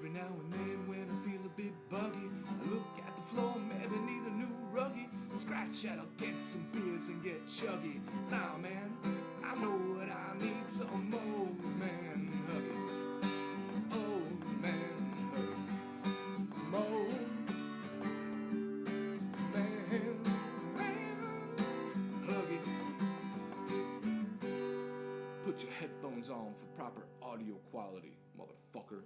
Every now and then when I feel a bit buggy, I look at the floor, maybe need a new ruggy. Scratch that, I'll get some beers and get chuggy. Nah, man, I know what I need, some more Man Huggie. Oh, Man Huggie. Some more Man Huggie. Put your headphones on for proper audio quality, motherfucker.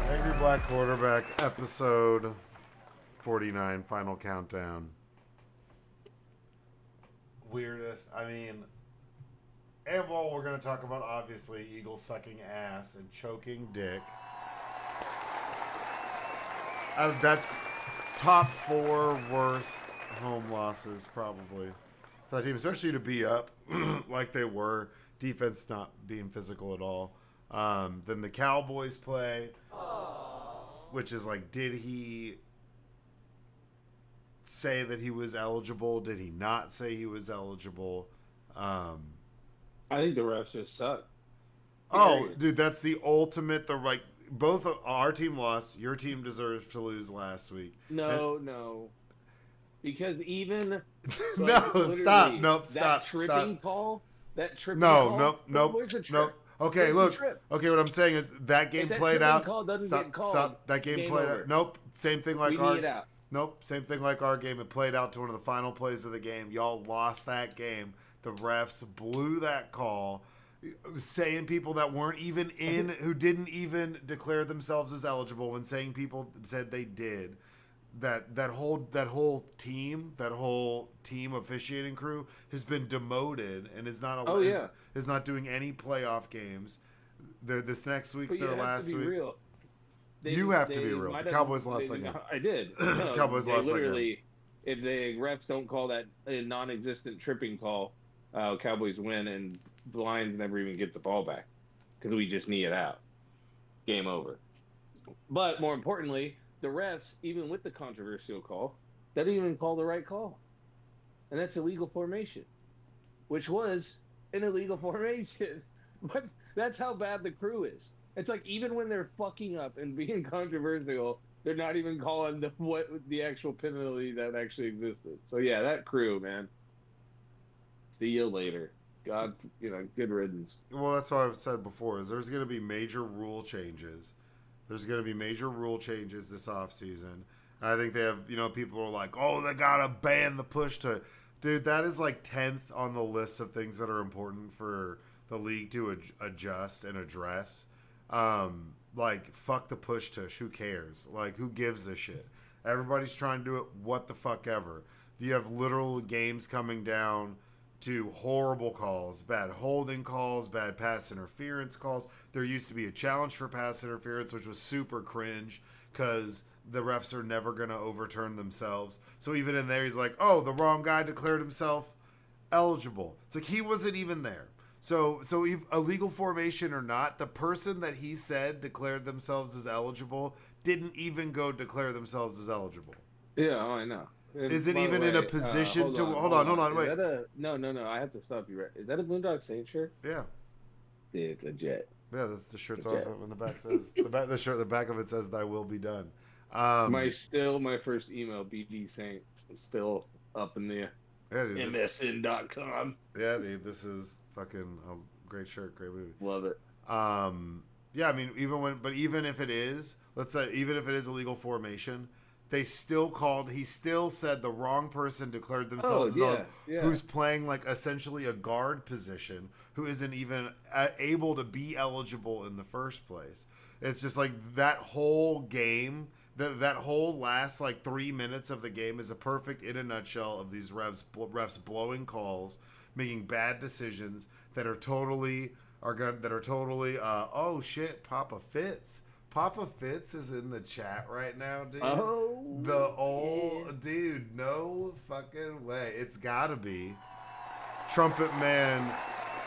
Angry Black Quarterback, episode 49, final countdown. Weirdest, and well, we're going to talk about, obviously, Eagles sucking ass and choking dick. That's top 4 worst home losses, probably, for that team, especially to be up like they were, defense not being physical at all. Then the Cowboys play, which is like, did he say that he was eligible? Did he not say he was eligible? I think the refs just suck. Oh, dude, that's the ultimate. Both of our team lost. Your team deserves to lose last week. No, because even no, stop, nope, stop, tripping stop. call. That tripping no, call. nope, Where's the trip? nope. Okay, Where's look. Okay, what I'm saying is that game played out. Call doesn't stop, get called, stop. That game played over. out. Nope. Same thing like we our. Need it out. Nope. Same thing like our game. It played out to one of the final plays of the game. Y'all lost that game. The refs blew that call, saying people that weren't even in, who didn't even declare themselves as eligible, when saying people said they did. That whole team officiating crew has been demoted and is not is not doing any playoff games. This next week's their last week. Real. You have to be real. The Cowboys lost that game. I did. No, Cowboys lost that game. If the refs don't call that a non-existent tripping call, Cowboys win, and the Lions never even get the ball back because we just knee it out. Game over. But more importantly, the refs, even with the controversial call, they didn't even call the right call. And that's illegal formation, which was an illegal formation. But that's how bad the crew is. It's like, even when they're fucking up and being controversial, they're not even calling the actual penalty that actually existed. So yeah, that crew, man. See you later. God, good riddance. Well, that's what I've said before, is there's going to be major rule changes. There's going to be major rule changes this offseason. And I think they have, people are like, oh, they got to ban the push to. Dude, that is like 10th on the list of things that are important for the league to adjust and address. Fuck the push tush. Who cares? Like, who gives a shit? Everybody's trying to do it. What the fuck ever. You have literal games coming down to horrible calls, bad holding calls, bad pass interference calls. There used to be a challenge for pass interference, which was super cringe because the refs are never going to overturn themselves. So even in there, he's like, oh, the wrong guy declared himself eligible. It's like he wasn't even there. So illegal formation or not, the person that he said declared themselves as eligible didn't even go declare themselves as eligible. Yeah, I know. Isn't even in a position to... Hold on, wait. No, I have to stop you right. Is that a Boondock Saints shirt? Yeah. Dude, legit. Yeah, that's the shirt's awesome. And the back says... the back of it says, "Thy will be done." My first email, BD Saint, is still up in the MSN.com. Yeah, dude, this is fucking a great shirt, great movie. Love it. Yeah, even if it is, let's say, even if it is illegal formation, he still said the wrong person declared themselves who's playing like essentially a guard position, who isn't even able to be eligible in the first place. It's just like that whole game, that whole last like 3 minutes of the game is a perfect, in a nutshell, of these refs blowing calls, making bad decisions that are totally oh shit, Papa Fitz Papa Fitz is in the chat right now, dude. Oh, The old dude, no fucking way. It's gotta be. Trumpet Man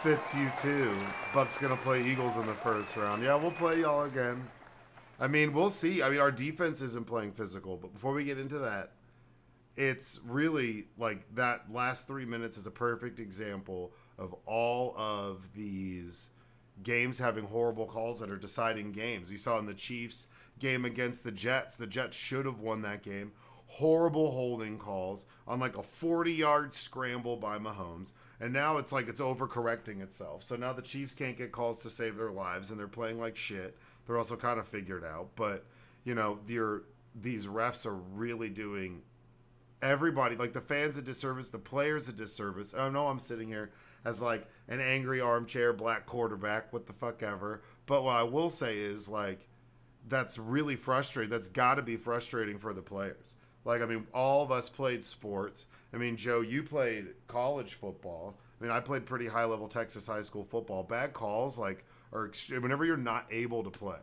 fits you too. Bucks gonna play Eagles in the first round. Yeah, we'll play y'all again. I mean, we'll see. I mean, our defense isn't playing physical, but before we get into that, it's really like that last 3 minutes is a perfect example of all of these games having horrible calls that are deciding games. You saw in the Chiefs game against the Jets should have won that game. Horrible holding calls on like a 40-yard scramble by Mahomes. And now it's like it's overcorrecting itself. So now the Chiefs can't get calls to save their lives, and they're playing like shit. They're also kind of figured out. But, you know, these refs are really doing everybody, like the fans, a disservice, the players a disservice. I know I'm sitting here as like an angry armchair black quarterback, what the fuck ever. But what I will say is like that's really frustrating. That's got to be frustrating for the players. Like, I mean, all of us played sports. I mean, Joe, you played college football. I mean, I played pretty high level Texas high school football. Bad calls like are extreme whenever you're not able to play.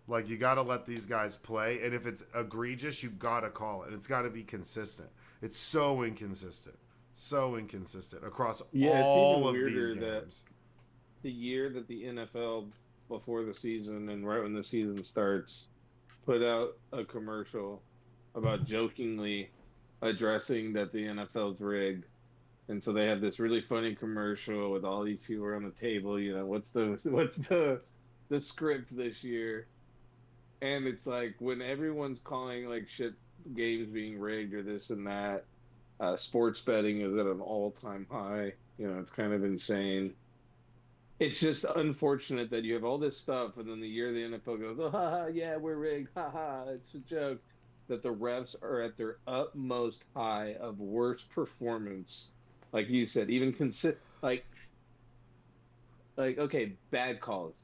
Like, you got to let these guys play, and if it's egregious, you got to call it. And it's got to be consistent. It's so inconsistent across all of these games. The year that the NFL, before the season and right when the season starts, put out a commercial about jokingly addressing that the NFL's rigged. And so they have this really funny commercial with all these people around the table. You know, what's the script this year? And it's like when everyone's calling like shit games being rigged or this and that, sports betting is at an all-time high. You know, it's kind of insane. It's just unfortunate that you have all this stuff, and then the year the NFL goes, oh, ha, yeah, we're rigged, ha, it's a joke, that the refs are at their utmost high of worst performance. Like you said, even like, okay, bad calls.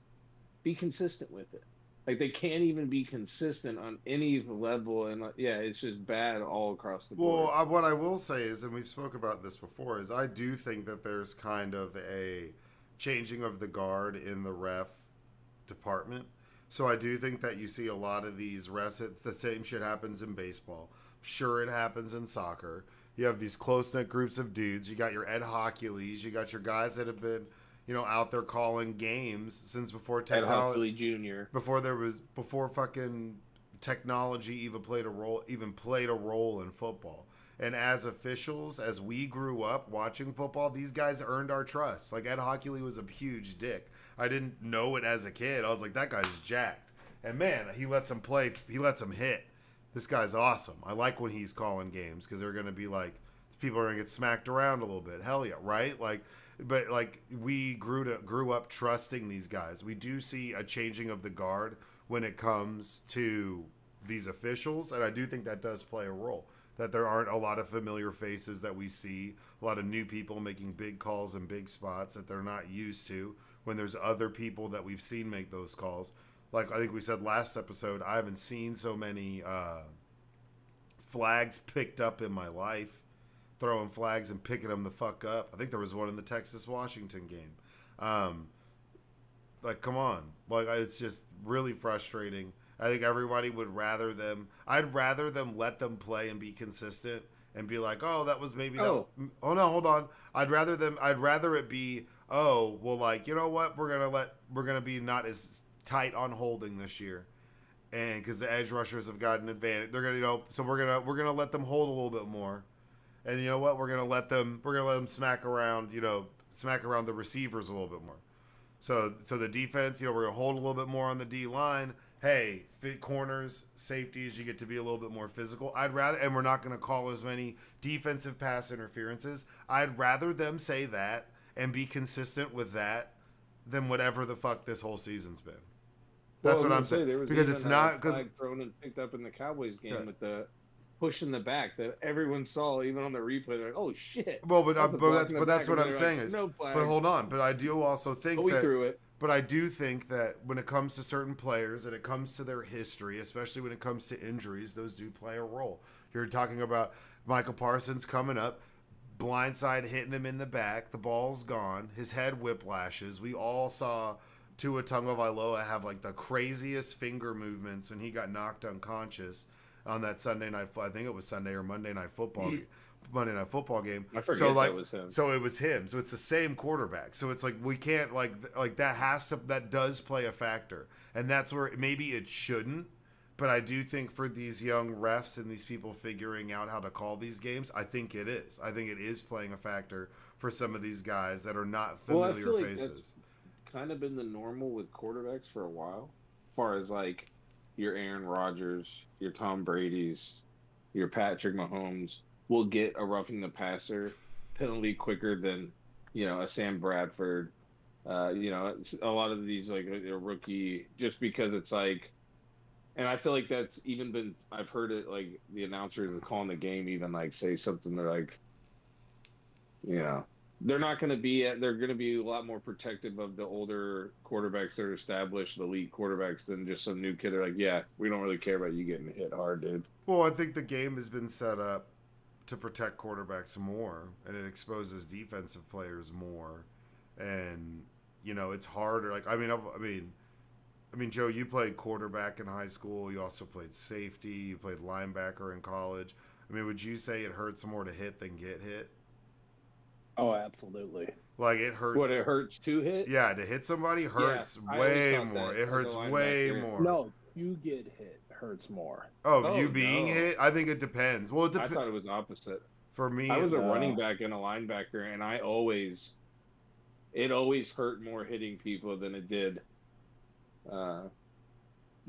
Be consistent with it. Like, they can't even be consistent on any level, and yeah, it's just bad all across the board. Well, what I will say is, and we've spoke about this before, is I do think that there's kind of a changing of the guard in the ref department. So I do think that you see a lot of these refs. The same shit happens in baseball. I'm sure it happens in soccer. You have these close-knit groups of dudes. You got your Ed Hockeys. You got your guys that have been, you know, out there calling games since before technology. Jr. Before fucking technology even played a role in football. And as officials, as we grew up watching football, these guys earned our trust. Like, Ed Hockley was a huge dick. I didn't know it as a kid. I was like, that guy's jacked. And man, he lets him play. He lets him hit. This guy's awesome. I like when he's calling games because they're going to be like, people are going to get smacked around a little bit. Hell yeah, right? Like, but like we grew up trusting these guys. We do see a changing of the guard when it comes to these officials, and I do think that does play a role. That there aren't a lot of familiar faces that we see, a lot of new people making big calls in big spots that they're not used to, when there's other people that we've seen make those calls. Like I think we said last episode, I haven't seen so many flags picked up in my life, throwing flags and picking them the fuck up. I think there was one in the Texas-Washington game. Like, come on. Like, it's just really frustrating. I think everybody would rather them. I'd rather them let them play and be consistent and be like, oh, that was maybe. Oh no, hold on. I'd rather it be, oh, well, like, you know what? We're gonna be not as tight on holding this year, and because the edge rushers have got an advantage, they're gonna, so we're gonna let them hold a little bit more, and you know what? We're gonna let them smack around the receivers a little bit more. So the defense, we're gonna hold a little bit more on the D line. Hey, fit corners, safeties, you get to be a little bit more physical. And we're not going to call as many defensive pass interferences. I'd rather them say that and be consistent with that than whatever the fuck this whole season's been. That's what I'm saying. Because it's not flag thrown and picked up in the Cowboys game with the push in the back that everyone saw, even on the replay. They're like, oh shit. Well, but that's what I'm saying is. No flag. But hold on. But I do also think we threw it. But I do think that when it comes to certain players and it comes to their history, especially when it comes to injuries, those do play a role. You're talking about Michael Parsons coming up, blindside hitting him in the back, the ball's gone, his head whiplashes. We all saw Tua Tagovailoa have like the craziest finger movements when he got knocked unconscious on that Sunday night. I think it was Sunday or Monday night football. Monday night football game. I forget so like that was him. so it was him. So it's the same quarterback. So it's like we can't like that does play a factor, and that's where maybe it shouldn't. But I do think for these young refs and these people figuring out how to call these games, I think it is. I think it is playing a factor for some of these guys that are not familiar I feel like faces. that's kind of been the normal with quarterbacks for a while, as far as like your Aaron Rodgers, your Tom Brady's, your Patrick Mahomes will get a roughing the passer penalty quicker than a Sam Bradford. A lot of these like a rookie, just because it's like. And I feel like that's even been, I've heard it like the announcers are calling the game even like say something, they're like, they're not going to be, they're going to be a lot more protective of the older quarterbacks that are established, elite quarterbacks, than just some new kid. They're like, yeah, we don't really care about you getting hit hard, dude. Well, I think the game has been set up to protect quarterbacks more, and it exposes defensive players more. And, it's harder. Like, I mean, Joe, you played quarterback in high school. You also played safety. You played linebacker in college. I mean, would you say it hurts more to hit than get hit? Oh, absolutely. Like, it hurts. What, it hurts to hit? Yeah, to hit somebody hurts way more. It hurts way more. No, you get hit hurts more. Oh, you being hit? I think it depends. Well, I thought it was opposite. For me, I was a running back and a linebacker, and it always hurt more hitting people than it did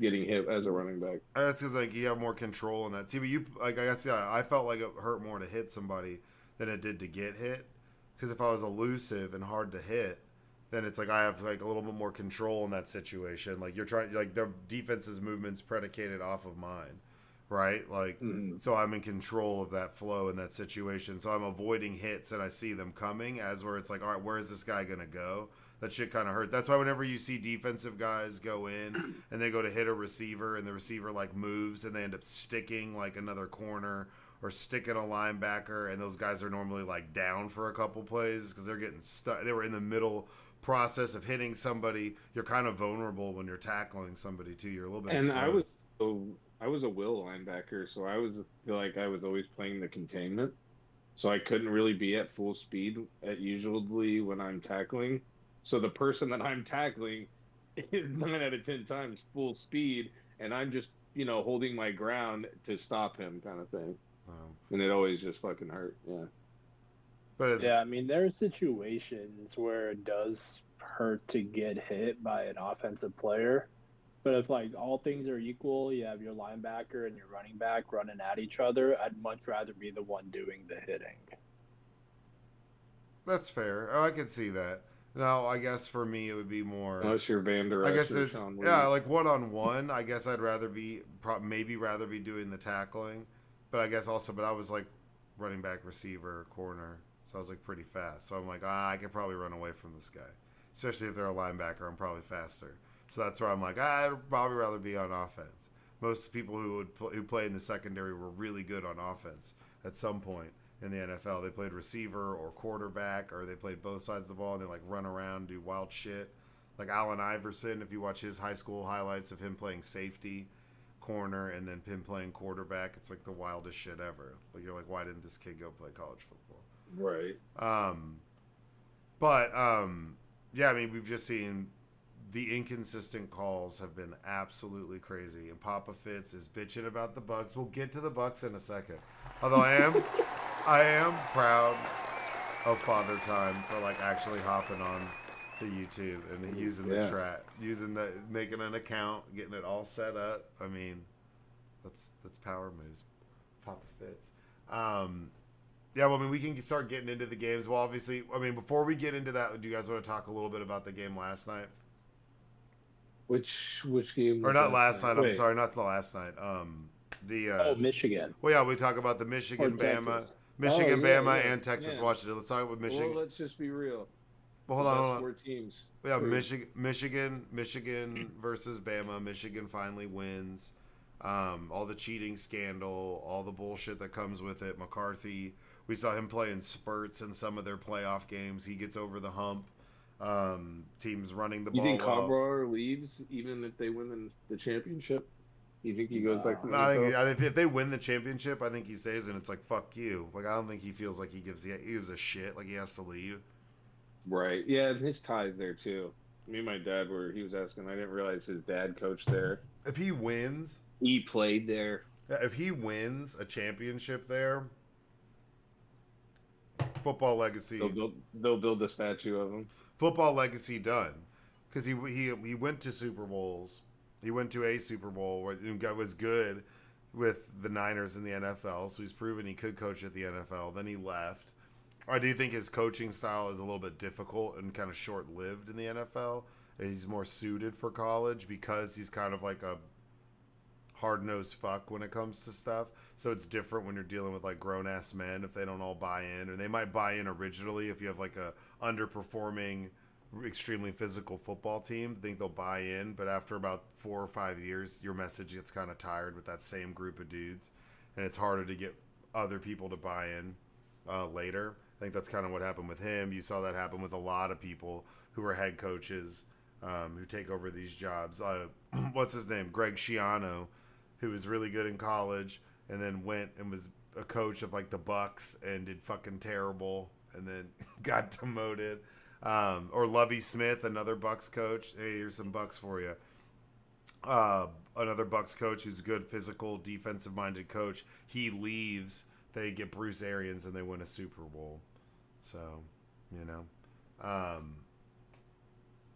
getting hit as a running back. That's because like you have more control in that. See, but I felt like it hurt more to hit somebody than it did to get hit. Because if I was elusive and hard to hit, then it's like I have like a little bit more control in that situation. Like you're trying, like the defense's movement's predicated off of mine, right? Like so I'm in control of that flow in that situation. So I'm avoiding hits and I see them coming as where it's like, all right, where is this guy gonna go? That shit kind of hurt. That's why whenever you see defensive guys go in and they go to hit a receiver and the receiver like moves and they end up sticking like another corner or sticking a linebacker, and those guys are normally like down for a couple plays because they're getting stuck. They were in the middle process of hitting somebody. You're kind of vulnerable when you're tackling somebody too. You're a little bit exposed. I was a will linebacker, so I feel like I was always playing the containment. So I couldn't really be at full speed usually when I'm tackling. So the person that I'm tackling is 9 out of 10 times full speed, and I'm just, holding my ground to stop him kind of thing. And it always just fucking hurt, yeah. But I mean, there are situations where it does hurt to get hit by an offensive player. But if, like, all things are equal, you have your linebacker and your running back running at each other, I'd much rather be the one doing the hitting. That's fair. Oh, I can see that. No, I guess for me it would be more. Unless you're Van Der Esch, I guess there's Sean like one-on-one. I guess I'd rather maybe rather be doing the tackling, but I guess also, but I was like running back, receiver, corner, so I was like pretty fast. So I'm like, I could probably run away from this guy, especially if they're a linebacker. I'm probably faster, so that's where I'm like, I'd probably rather be on offense. Most people who play in the secondary were really good on offense at some point in the NFL. They played receiver or quarterback, or they played both sides of the ball, and they like run around, do wild shit. Like Allen Iverson, if you watch his high school highlights of him playing safety, corner, and then him playing quarterback, it's like the wildest shit ever. Like you're like, why didn't this kid go play college football? Right. Yeah, I mean, we've just seen the inconsistent calls have been absolutely crazy, and Papa Fitz is bitching about the Bucks. We'll get to the Bucks in a second. Although I am proud of Father Time for like actually hopping on the YouTube and using the chat, making an account, getting it all set up. I mean, that's power moves, Papa Fitz. Yeah, well, I mean, we can start getting into the games. Well, obviously, I mean, before we get into that, do you guys want to talk a little bit about the game last night? Which game? Or not last night. I'm sorry, not the last night. Michigan. Well, yeah, we talk about the Michigan, Bama, Bama, and Texas, Washington. Let's talk about Michigan. Well, let's just be real. Well, hold on. Four teams. Yeah, Michigan versus Bama. Michigan finally wins. All the cheating scandal, all the bullshit that comes with it. McCarthy, we saw him play in spurts in some of their playoff games. He gets over the hump. Teams running the You ball think well. Cobbrar leaves even if they win the championship? You think he goes back to the I NFL? think if they win the championship, I think he stays, and it's like fuck you. Like I don't think he feels like he gives a shit. Like he has to leave. Right. Yeah, and his ties there too. Me and my dad he was asking. I didn't realize his dad coached there. If he wins, He played there. if he wins a championship there, football legacy. They'll build a statue of him. Football legacy done, because he went to Super Bowls. He went to a Super Bowl where was good with the Niners in the NFL, so he's proven he could coach at the NFL. Then he left. I do think his coaching style is a little bit difficult and kind of short-lived in the NFL. He's more suited for college because he's kind of like a hard-nosed fuck when it comes to stuff. So it's different when you're dealing with like grown-ass men if they don't all buy in, or they might buy in originally if you have like a underperforming, extremely physical football team. I think they'll buy in, but after about 4 or 5 years, your message gets kind of tired with that same group of dudes, and it's harder to get other people to buy in later. I think that's kind of what happened with him. You saw that happen with a lot of people who are head coaches who take over these jobs. What's his name? Greg Schiano, who was really good in college and then went and was a coach of like the Bucks and did fucking terrible and then got demoted. Or Lovie Smith, another Bucks coach. Hey, here's some Bucks for you. Another Bucks coach who's a good physical, defensive-minded coach. He leaves. They get Bruce Arians and they win a Super Bowl. So, you know.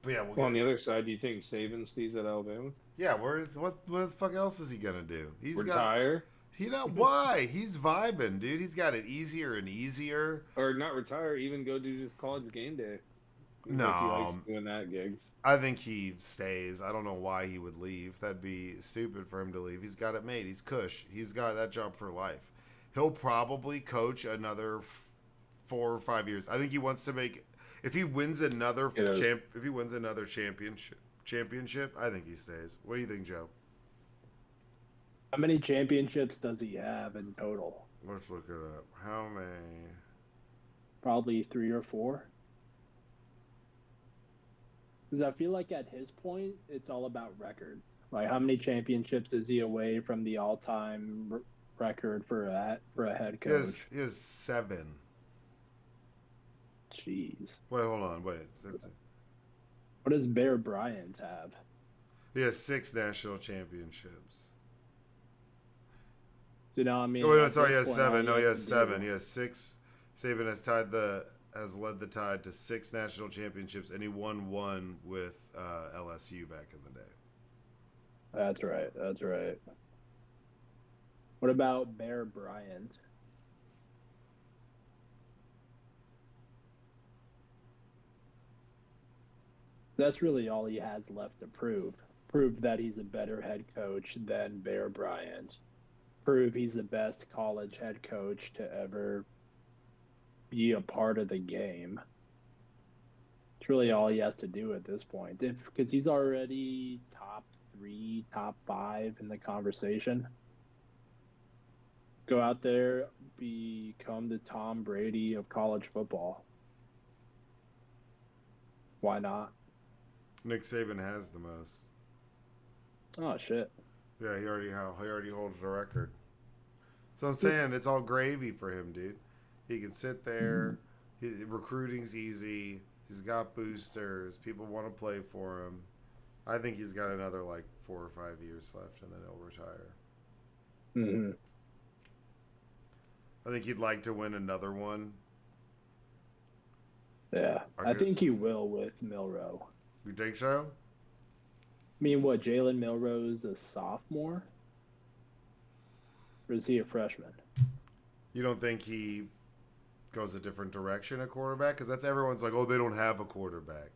But yeah, Well, on the other side, do you think Saban stays at Alabama? Yeah, what the fuck else is he gonna do? He's retire. Why? He's vibing, dude. He's got it easier and easier. Or not retire, even go do just college game day. No, he likes doing that gigs. I think he stays. I don't know why he would leave. That'd be stupid for him to leave. He's got it made. He's cush. He's got that job for life. He'll probably coach another 4 or 5 years. I think he wants to make. If he wins another championship, I think he stays. What do you think, Joe? How many championships does he have in total? Let's look it up. How many? Probably 3 or 4. Because I feel like at his point, it's all about records. Like, how many championships is he away from the all-time record for a head coach? He has 7. Jeez. Wait, hold on. Wait. What does Bear Bryant have? He has 6 national championships. You know, I mean. Oh, sorry, he has 7. No, he has 7. He has 6. Saban has led the Tide to 6 national championships, and he won 1 with LSU back in the day. That's right. What about Bear Bryant? That's really all he has left to prove. Prove that he's a better head coach than Bear Bryant. Prove he's the best college head coach to ever be a part of the game. It's really all he has to do at this point. Because he's already top 3, top 5 in the conversation. Go out there, become the Tom Brady of college football. Why not? Nick Saban has the most. Oh shit! Yeah, he already holds the record. So I'm saying it's all gravy for him, dude. He can sit there. Recruiting's easy. He's got boosters. People want to play for him. I think he's got another like 4 or 5 years left, and then he'll retire. Mm-hmm. I think he'd like to win another one. Yeah, I think he will with Milroe. You think so? I mean, what, Jalen Milroe's a sophomore? Or is he a freshman? You don't think he goes a different direction at quarterback? Because that's everyone's like, oh, they don't have a quarterback.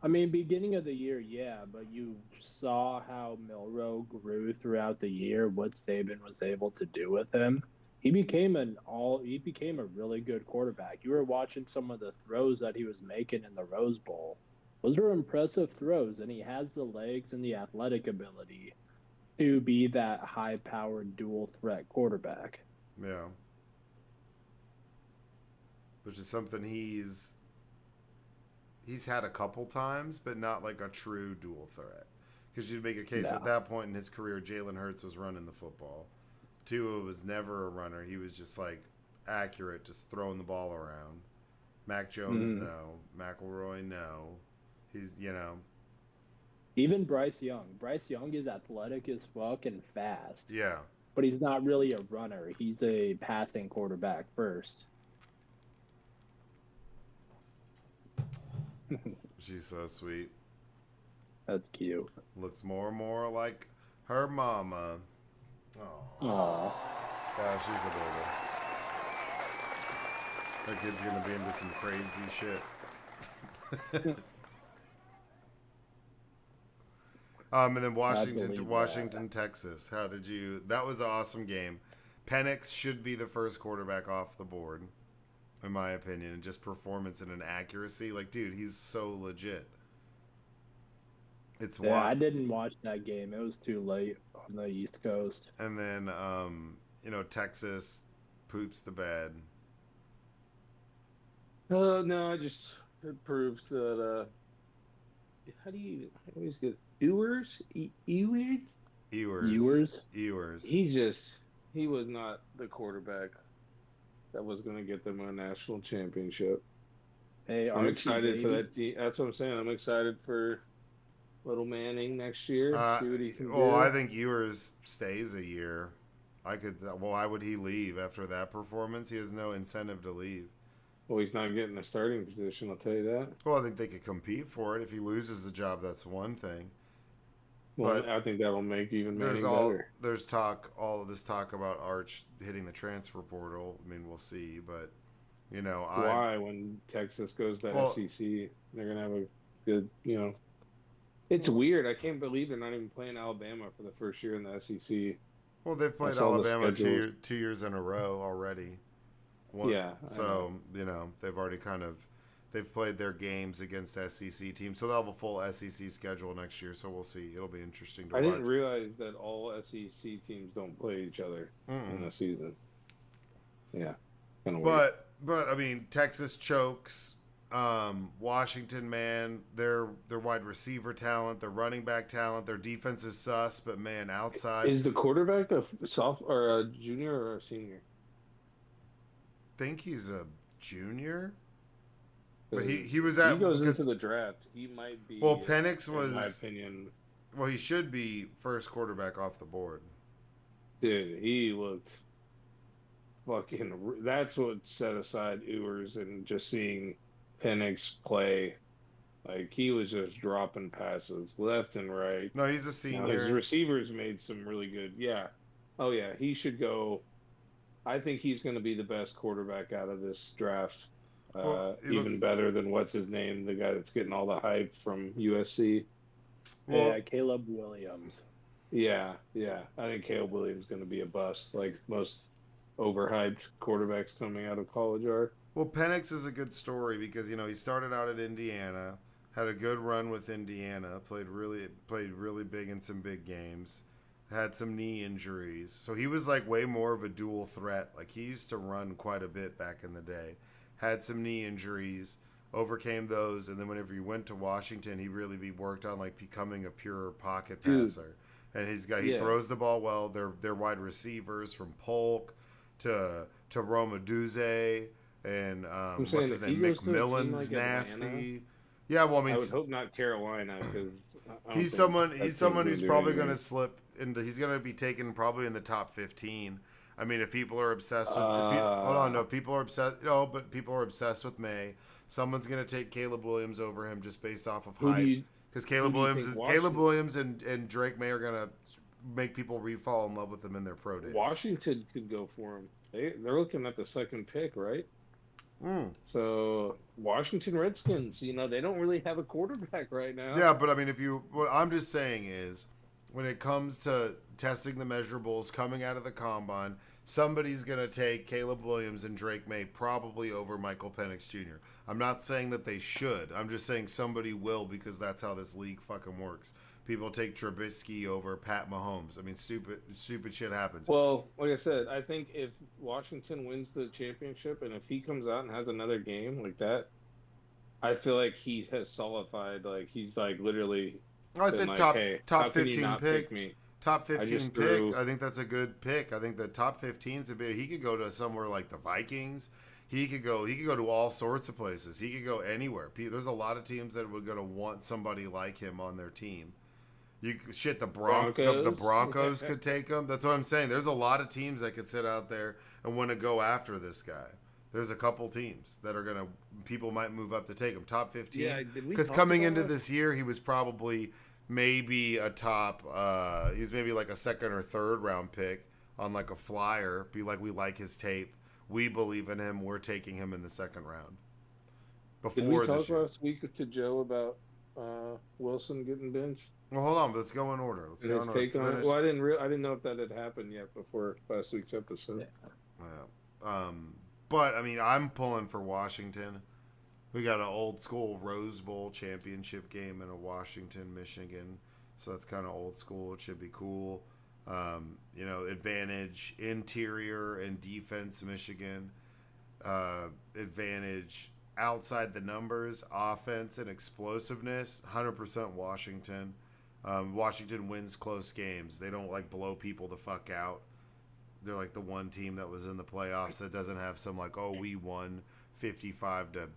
I mean, beginning of the year, yeah, but you saw how Milroe grew throughout the year, what Saban was able to do with him. He became a really good quarterback. You were watching some of the throws that he was making in the Rose Bowl. Those were impressive throws, and he has the legs and the athletic ability to be that high-powered dual-threat quarterback. Yeah. Which is something he's he's had a couple times, but not like a true dual threat. Because you'd make a case No. at that point in his career, Jalen Hurts was running the football. Tua was never a runner. He was just like accurate, just throwing the ball around. Mac Jones, no. McElroy, no. He's, you know. Even Bryce Young. Bryce Young is athletic as fuck and fast. Yeah. But he's not really a runner. He's a passing quarterback first. She's so sweet. That's cute. Looks more and more like her mama. Oh, Aw. yeah, she's adorable. Her kid's gonna be into some crazy shit. And then Washington, Texas. How did you? That was an awesome game. Penix should be the first quarterback off the board, in my opinion, and just performance and an accuracy. Like, dude, he's so legit. It's Yeah, I didn't watch that game. It was too late on the East Coast. And then, Texas poops the bed. No, it proves that. How do you always get Ewers? Ewers. He was not the quarterback that was going to get them a national championship. Hey, I'm excited for that team. That's what I'm saying. I'm excited for little Manning next year. See what he can do. Well, I think Ewers stays a year. Why would he leave after that performance? He has no incentive to leave. Well, he's not getting a starting position, I'll tell you that. Well, I think they could compete for it. If he loses the job, that's one thing. Well, But I think that'll make even Manning better. There's all of this talk about Arch hitting the transfer portal. I mean, we'll see, but why when Texas goes to SEC, they're gonna have a good, It's weird. I can't believe they're not even playing Alabama for the first year in the SEC. Well, they've played Alabama 2 years in a row already. Yeah. So they've already they've played their games against SEC teams, so they'll have a full SEC schedule next year. So we'll see. It'll be interesting to watch. I didn't realize that all SEC teams don't play each other in the season. Yeah, kind of weird. But I mean, Texas chokes. Washington, man, their wide receiver talent, their running back talent, their defense is sus, but man, outside is the quarterback a sophomore or a junior or a senior? I think he's a junior. But he was at. He goes into the draft. He might be. Well, Penix was, in my opinion. Well, he should be first quarterback off the board. Dude, he looked fucking. That's what set aside Ewers and just seeing Penix play. Like, he was just dropping passes left and right. No, he's a senior. His receivers made some really good. Yeah. Oh yeah, he should go. I think he's going to be the best quarterback out of this draft. Even better than what's his name, the guy that's getting all the hype from USC. Yeah, Caleb Williams. Yeah. I think Caleb Williams is going to be a bust, like most overhyped quarterbacks coming out of college are. Well, Penix is a good story because he started out at Indiana, had a good run with Indiana, played really big in some big games. Had some knee injuries. So he was like way more of a dual threat. Like, he used to run quite a bit back in the day. Had some knee injuries, overcame those, and then whenever he went to Washington, he really worked on like becoming a pure pocket passer. And he throws the ball well. They're wide receivers from Polk to Roma Duze and what's his name? McMillan's nasty. Atlanta, yeah, well, I mean, I would hope not Carolina because he's someone who's probably going to slip into. He's going to be taken probably in the top 15. I mean, if people are obsessed with, people are obsessed. No, but people are obsessed with May. Someone's going to take Caleb Williams over him just based off of hype. Because Caleb Williams and Drake May are going to make people fall in love with him in their pro days. Washington could go for him. They're looking at the second pick, right? So Washington Redskins, they don't really have a quarterback right now. Yeah, but I mean, what I'm just saying is, when it comes to testing the measurables coming out of the combine, somebody's going to take Caleb Williams and Drake May probably over Michael Penix Jr. I'm not saying that they should. I'm just saying somebody will, because that's how this league fucking works. People take Trubisky over Pat Mahomes. I mean, stupid shit happens. Well, like I said, I think if Washington wins the championship and if he comes out and has another game like that, I feel like he has solidified. Like he's like literally I been said like, hey, how top can you 15 not pick pick. me? Top I 15 just pick. threw. I think that's a good pick. I think the top 15's a bit. He could go to somewhere like the Vikings. He could go. He could go to all sorts of places. He could go anywhere. There's a lot of teams that would going to want somebody like him on their team. The Broncos. Broncos could take him. That's what I'm saying. There's a lot of teams that could sit out there and want to go after this guy. There's a couple teams that are gonna. People might move up to take him. Top 15. Yeah, did we Because talk coming about into that? this year, he was probably maybe a top. He was maybe like a second or third round pick on like a flyer. Be like, we like his tape. We believe in him. We're taking him in the second round. Did we Before talk this year. last week to Joe about Wilson getting benched? Well, hold on. Let's go in order. Let's And go his in order. take on it. Well, I didn't know if that had happened yet before last week's episode. Yeah. But I mean, I'm pulling for Washington. We got an old school Rose Bowl championship game in a Washington, Michigan. So that's kind of old school. It should be cool. Advantage interior and defense, Michigan. Advantage outside the numbers, offense and explosiveness, 100% Washington. Washington wins close games. They don't like blow people the fuck out. They're like the one team that was in the playoffs that doesn't have some like, oh, we won 55-10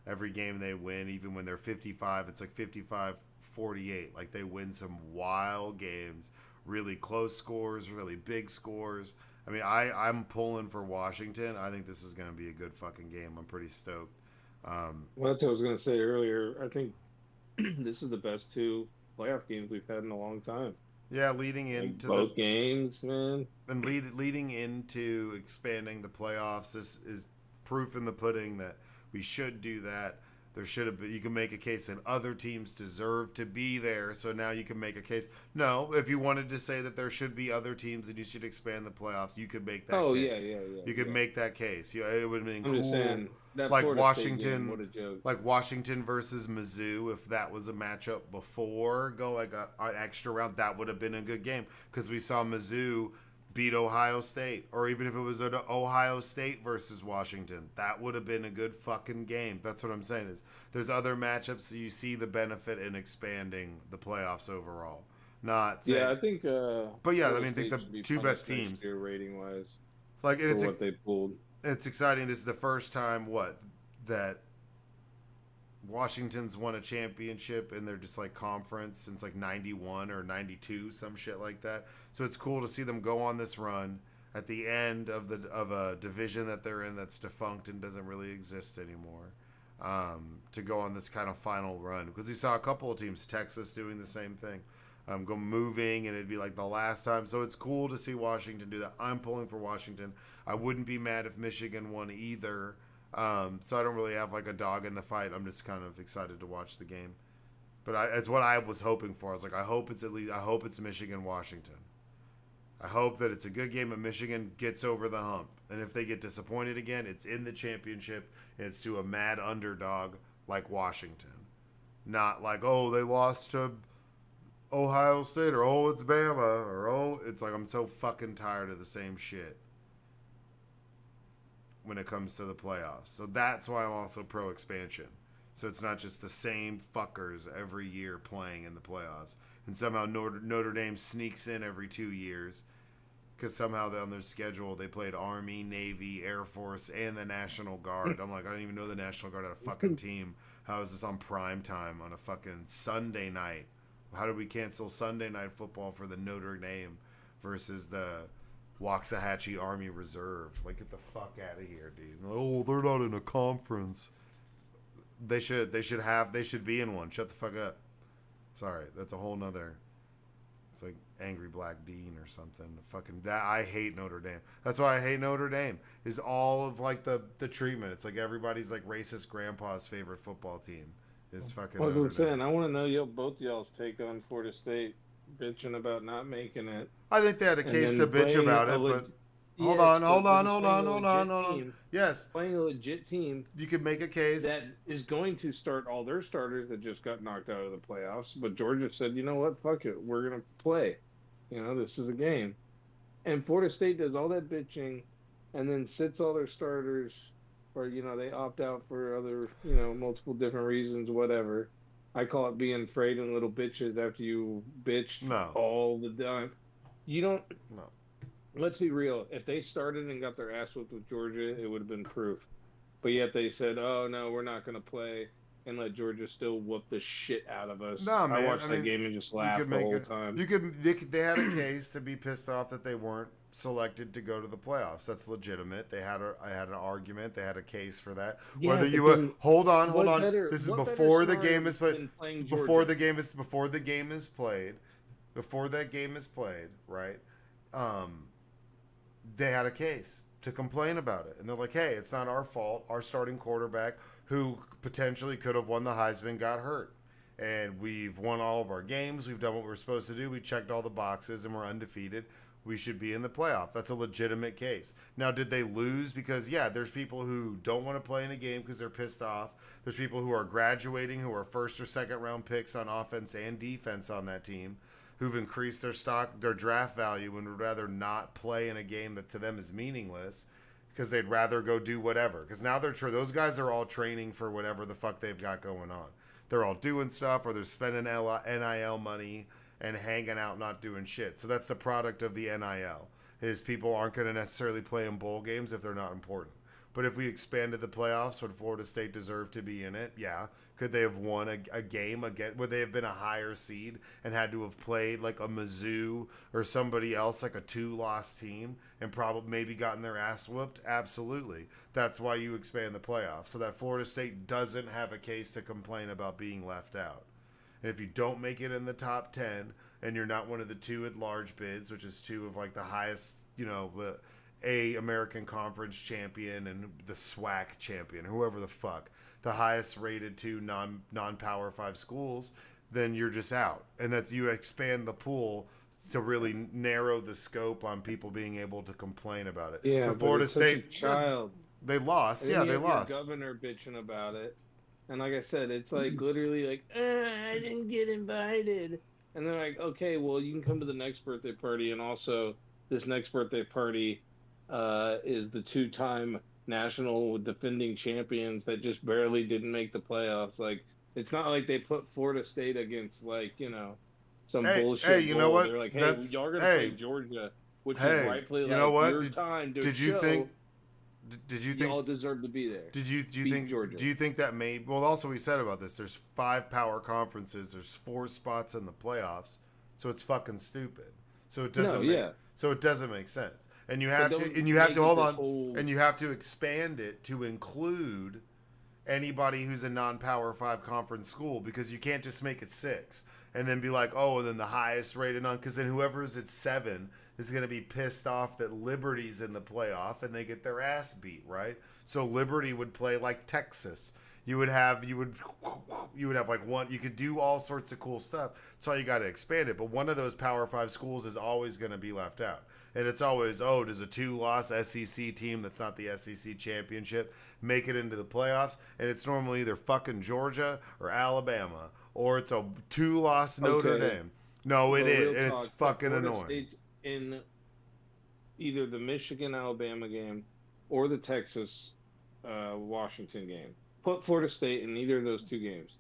every game they win. Even when they're 55, it's like 55-48. Like they win some wild games, really close scores, really big scores. I mean, I'm pulling for Washington. I think this is going to be a good fucking game. I'm pretty stoked. Well, that's what I was going to say earlier. I think this is the best two playoff games we've had in a long time. Yeah, leading into both games, man, and leading into expanding the playoffs. This is proof in the pudding that we should do that. There should have been. You can make a case that other teams deserve to be there. So now you can make a case. No, if you wanted to say that there should be other teams and you should expand the playoffs, you could make that. Oh case. Yeah. You could make that case. It would have been I'm cool. Just saying, that like Florida Washington, game, what a joke. like Washington versus Mizzou. If that was a matchup before an extra round, that would have been a good game because we saw Mizzou beat Ohio State, or even if it was an Ohio State versus Washington, that would have been a good fucking game. That's what I'm saying is there's other matchups so you see the benefit in expanding the playoffs overall. Not saying, yeah, I think. But yeah, I mean, I think the two best teams rating wise, like and what they pulled. It's exciting. This is the first time that Washington's won a championship in their just like conference since like 91 or 92, some shit like that. So it's cool to see them go on this run at the end of a division that they're in that's defunct and doesn't really exist anymore. To go on this kind of final run because we saw a couple of teams, Texas doing the same thing, go moving, and it'd be like the last time. So it's cool to see Washington do that. I'm pulling for Washington. I wouldn't be mad if Michigan won either. So I don't really have like a dog in the fight. I'm just kind of excited to watch the game. But it's what I was hoping for. I was like, I hope it's Michigan Washington. I hope that it's a good game and Michigan gets over the hump. And if they get disappointed again, it's in the championship. And it's to a mad underdog like Washington. Not like, oh, they lost to Ohio State, or oh, it's Bama, or oh, it's like I'm so fucking tired of the same shit when it comes to the playoffs. So that's why I'm also pro expansion. So it's not just the same fuckers every year playing in the playoffs. And somehow Notre Dame sneaks in every 2 years because somehow on their schedule they played Army, Navy, Air Force, and the National Guard. I'm like, I don't even know the National Guard had a fucking team. How is this on prime time on a fucking Sunday night? How did we cancel Sunday night football for the Notre Dame versus the Waxahachie Army Reserve? Like, get the fuck out of here, dude. Oh, they're not in a conference. They should be in one. Shut the fuck up. Sorry, that's a whole nother. It's like Angry Black Dean or something. Fucking that. I hate Notre Dame. That's why I hate Notre Dame. Is all of like the treatment. It's like everybody's like racist grandpa's favorite football team is fucking. Well, I'm saying, I want to know both y'all's take on Florida State bitching about not making it. I think they had a case to bitch about it, but hold on. Yes, playing a legit team. You could make a case that is going to start all their starters that just got knocked out of the playoffs. But Georgia said, you know what, fuck it, we're gonna play. This is a game. And Florida State does all that bitching, and then sits all their starters or they opt out for other multiple different reasons, whatever. I call it being fragrant little bitches after you bitched No. all the time. You don't. No. Let's be real. If they started and got their ass whipped with Georgia, it would have been proof. But yet they said, "Oh no, we're not going to play," and let Georgia still whoop the shit out of us. No, man. I watched that game and just you could laughed the make whole it. time. They had a case to be pissed off that they weren't selected to go to the playoffs. That's legitimate. I had an argument. They had a case for that. Yeah, Whether but you then hold on. This is what before better the game is played. than playing Before Georgia? the game is played. Before that game is played, right? They had a case to complain about it, and they're like, "Hey, it's not our fault. Our starting quarterback, who potentially could have won the Heisman, got hurt." And we've won all of our games. We've done what we're supposed to do. We checked all the boxes and we're undefeated. We should be in the playoff. That's a legitimate case. Now, did they lose? Because, yeah, there's people who don't want to play in a game because they're pissed off. There's people who are graduating who are first or second round picks on offense and defense on that team who've increased their draft value and would rather not play in a game that to them is meaningless because they'd rather go do whatever. Because now those guys are all training for whatever the fuck they've got going on. They're all doing stuff, or they're spending NIL money and hanging out, not doing shit. So that's the product of the NIL, is people aren't going to necessarily play in bowl games if they're not important. But if we expanded the playoffs, would Florida State deserve to be in it? Yeah. Could they have won a game again? Would they have been a higher seed and had to have played like a Mizzou or somebody else, like a 2-loss team, and probably maybe gotten their ass whooped? Absolutely. That's why you expand the playoffs, so that Florida State doesn't have a case to complain about being left out. And if you don't make it in the top 10 and you're not one of the 2 at-large bids, which is 2 of like the highest, the American Conference champion and the SWAC champion, whoever the fuck, the highest rated 2 non-Power 5 schools, then you're just out. And that's, you expand the pool to really narrow the scope on people being able to complain about it. Yeah, but Florida State, child. they lost. Yeah, they lost. Your governor bitching about it, and like I said, it's like literally like, I didn't get invited, and they're like, okay, well, you can come to the next birthday party, and also this next birthday party is the 2-time national defending champions that just barely didn't make the playoffs. Like, it's not like they put Florida State against some bullshit. Hey, you know what? They're like, hey, y'all are gonna play Georgia, which is rightfully your time to did you show. Did you think y'all deserve to be there? Do you think Georgia? Do you think that also we said about this, there's 5 power conferences, there's 4 spots in the playoffs, so it's fucking stupid. So it doesn't make sense. And you have to expand it to include anybody who's a non-Power 5 conference school, because you can't just make it 6 and then be like, oh, and then the highest rated on, because then whoever's at 7 is going to be pissed off that Liberty's in the playoff and they get their ass beat, right? So Liberty would play like Texas. You would have like one, you could do all sorts of cool stuff. That's why you got to expand it. But one of those Power 5 schools is always going to be left out. And it's always, does a 2-loss SEC team that's not the SEC championship make it into the playoffs? And it's normally either fucking Georgia or Alabama, or it's a 2-loss Notre Dame. No, it is. And it's fucking annoying. State's in either the Michigan-Alabama game or the Texas-Washington game. Put Florida State in either of those 2 games.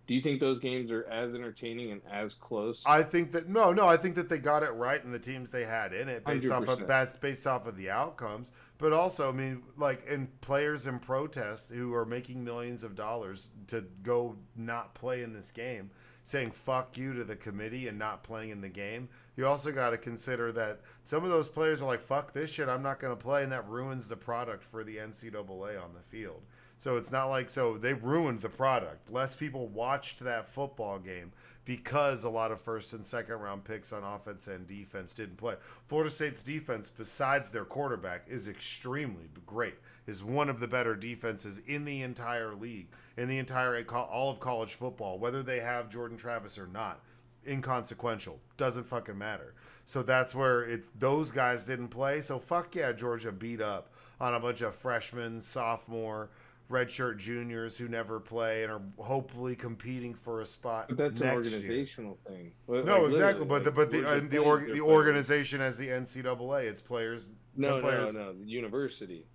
Do you think those games are as entertaining and as close? I think that I think that they got it right in the teams they had in it based off of the outcomes. But also, I mean, like, in players in protest who are making millions of dollars to go not play in this game, saying fuck you to the committee and not playing in the game. You also got to consider that some of those players are like, fuck this shit, I'm not going to play, and that ruins the product for the NCAA on the field. So it's not like, so they ruined the product. Less people watched that football game because a lot of first and second round picks on offense and defense didn't play. Florida State's defense, besides their quarterback, is extremely great. Is one of the better defenses in the entire league, in the entire all of college football. Whether they have Jordan Travis or not, inconsequential. Doesn't fucking matter. So that's where those guys didn't play. So fuck yeah, Georgia beat up on a bunch of freshmen, sophomore, redshirt juniors who never play and are hopefully competing for a spot. But that's an organizational thing. No, exactly. But the organization as the NCAA, it's players. No, the university.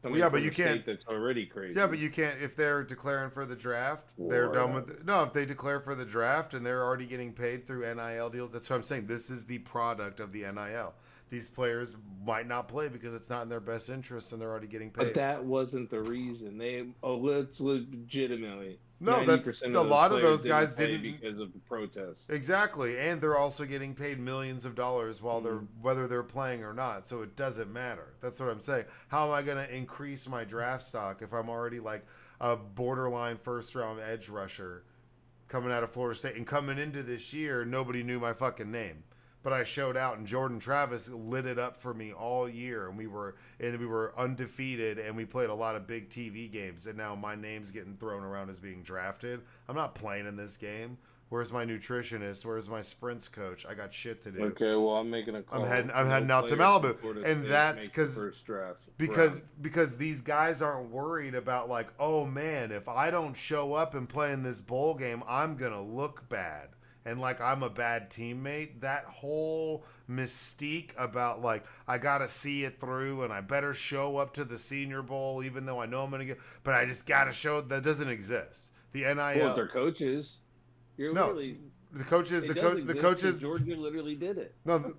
Coming Yeah, but from you a state can't. that's already crazy. Yeah, but you can't. If they're declaring for the draft, they're Or, done with it. No, if they declare for the draft and they're already getting paid through NIL deals, that's what I'm saying. This is the product of the NIL. These players might not play because it's not in their best interest and they're already getting paid. But that wasn't the reason. Let's legitimately. No, that's 90% a of those lot of players those guys play didn't because of the protests. exactly, and they're also getting paid millions of dollars while they're whether they're playing or not. So it doesn't matter. That's what I'm saying. How am I going to increase my draft stock if I'm already like a borderline first round edge rusher coming out of Florida State and coming into this year nobody knew my fucking name. But I showed out, and Jordan Travis lit it up for me all year, and we were undefeated, and we played a lot of big TV games. And now my name's getting thrown around as being drafted. I'm not playing in this game. Where's my nutritionist? Where's my sprints coach? I got shit to do. Okay, well, I'm making a call. I'm heading out to Malibu, and that's because these guys aren't worried about like, oh man, if I don't show up and play in this bowl game, I'm gonna look bad. And like I'm a bad teammate, that whole mystique about like I gotta see it through and I better show up to the Senior Bowl even though I know I'm gonna get, but I just gotta show that doesn't exist. The NIL. Well, it's their coaches. You're no, literally, the coaches. The coaches. Georgia literally did it. No,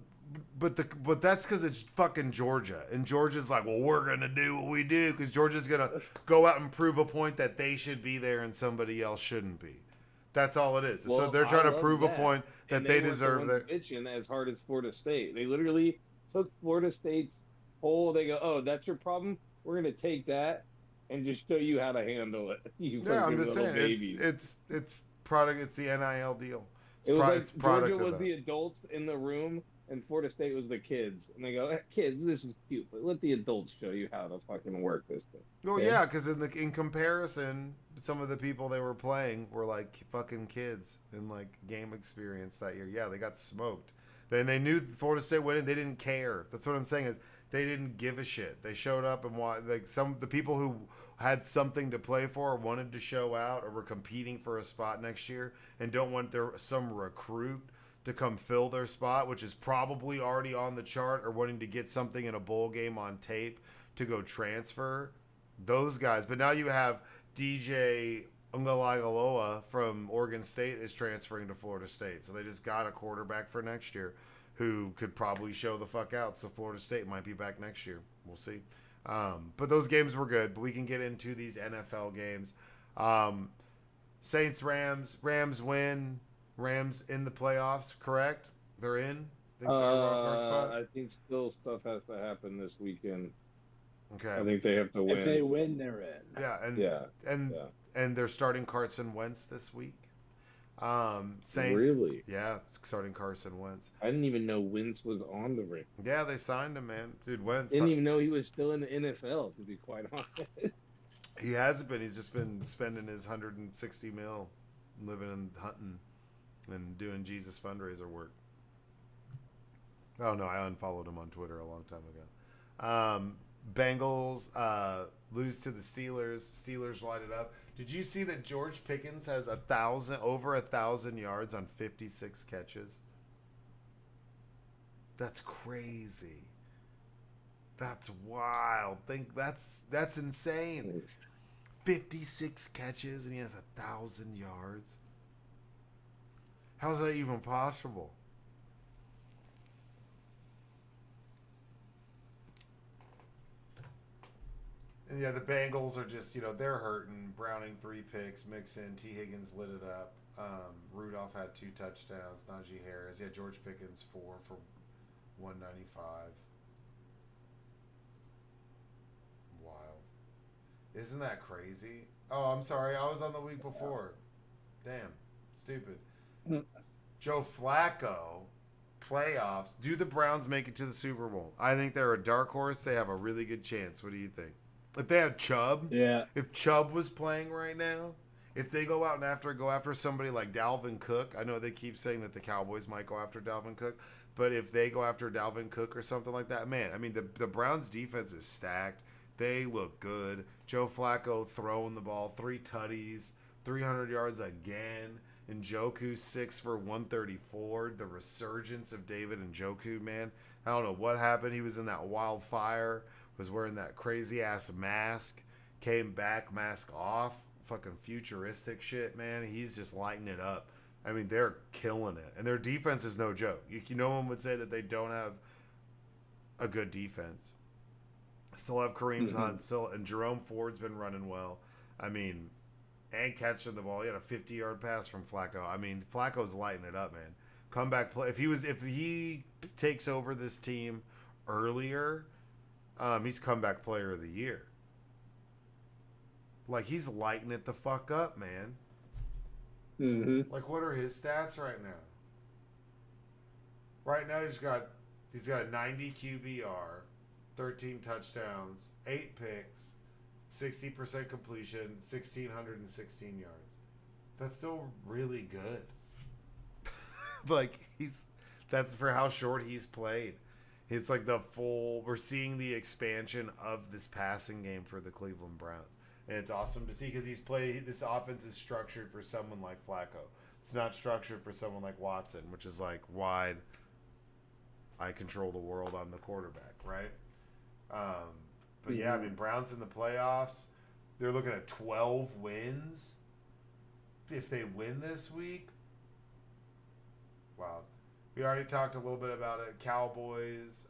but that's because it's fucking Georgia, and Georgia's like, well, we're gonna do what we do because Georgia's gonna go out and prove a point that they should be there and somebody else shouldn't be. That's all it is. Well, so they're trying to prove a point that they deserve that. Bitching as hard as Florida State. They literally took Florida State's whole. They go, oh, that's your problem. We're gonna take that and just show you how to handle it. Yeah, I'm just saying it's product. It's the NIL deal. It was like Georgia was the adults in the room and Florida State was the kids. And they go, hey, kids, this is cute, but let the adults show you how to fucking work this thing. Well, yeah, because in comparison, some of the people they were playing were like fucking kids in like game experience that year. Yeah, they got smoked. Then they knew Florida State winning. They didn't care. That's what I'm saying is they didn't give a shit. They showed up and like the people who had something to play for, or wanted to show out, or were competing for a spot next year, and don't want some recruit to come fill their spot, which is probably already on the chart, or wanting to get something in a bowl game on tape to go transfer. Those guys. But now you have DJ Ungalagaloa from Oregon State is transferring to Florida State. So they just got a quarterback for next year who could probably show the fuck out. So Florida State might be back next year. We'll see. But those games were good. But we can get into these NFL games. Saints, Rams win. Rams in the playoffs, correct? They're in? I think still stuff has to happen this weekend. Okay. I think they have to win. If they win, they're in. And they're starting Carson Wentz this week. Really? Yeah, starting Carson Wentz. I didn't even know Wentz was on the ring. Yeah, they signed him, man. Dude, Wentz. Didn't even know he was still in the NFL, to be quite honest. He hasn't been. He's just been spending his $160 million living and hunting and doing Jesus fundraiser work. Oh, no, I unfollowed him on Twitter a long time ago. Bengals lose to the Steelers. Steelers light it up. Did you see that George Pickens has over 1,000 yards on 56 catches? That's crazy. That's wild. That's insane. 56 catches and he has 1,000 yards. How's that even possible? And yeah, the Bengals are just, they're hurting. Browning 3 picks, Mixon, T. Higgins lit it up. Rudolph had 2 touchdowns. Najee Harris, George Pickens 4 for 195. Wild. Isn't that crazy? Oh, I'm sorry. I was on the week before. Damn. Stupid. Joe Flacco, playoffs. Do the Browns make it to the Super Bowl? I think they're a dark horse. They have a really good chance. What do you think? If they had Chubb, if Chubb was playing right now, if they go out and go after somebody like Dalvin Cook, I know they keep saying that the Cowboys might go after Dalvin Cook, but if they go after Dalvin Cook or something like that, man, I mean, the Browns defense is stacked. They look good. Joe Flacco throwing the ball, 3 tutties, 300 yards again. Njoku 6 for 134. The resurgence of David Njoku, man. I don't know what happened. He was in that wildfire was wearing that crazy ass mask, came back, mask off, fucking futuristic shit, man. He's just lighting it up. I mean, they're killing it. And their defense is no joke. No one would say that they don't have a good defense. Still have Kareem Hunt, and Jerome Ford's been running well. I mean, and catching the ball. He had a 50-yard pass from Flacco. I mean, Flacco's lighting it up, man. Comeback play. If he takes over this team earlier, he's comeback player of the year. Like, he's lighting it the fuck up, man. Mm-hmm. Like, what are his stats right now? Right now, he's got a 90 QBR, 13 touchdowns, 8 picks, 60% completion, 1,616 yards. That's still really good. Like, that's for how short he's played. It's like we're seeing the expansion of this passing game for the Cleveland Browns. And it's awesome to see because this offense is structured for someone like Flacco. It's not structured for someone like Watson, which is like wide. I control the world. I'm the quarterback, right? But yeah, I mean, Browns in the playoffs, they're looking at 12 wins. If they win this week, wow. We already talked a little bit about it. Cowboys,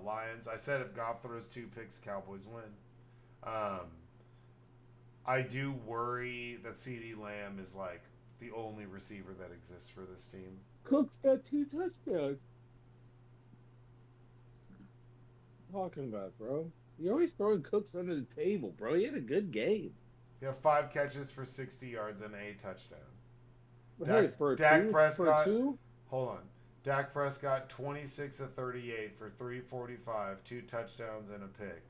Lions. I said if Goff throws 2 picks, Cowboys win. I do worry that CeeDee Lamb is like the only receiver that exists for this team. Cook's got 2 touchdowns. Talking about, bro. You're always throwing Cooks under the table, bro. He had a good game. He had 5 catches for 60 yards and a touchdown. Dak Prescott. For 2? Hold on. Dak Prescott 26 of 38 for 345, 2 touchdowns and a pick.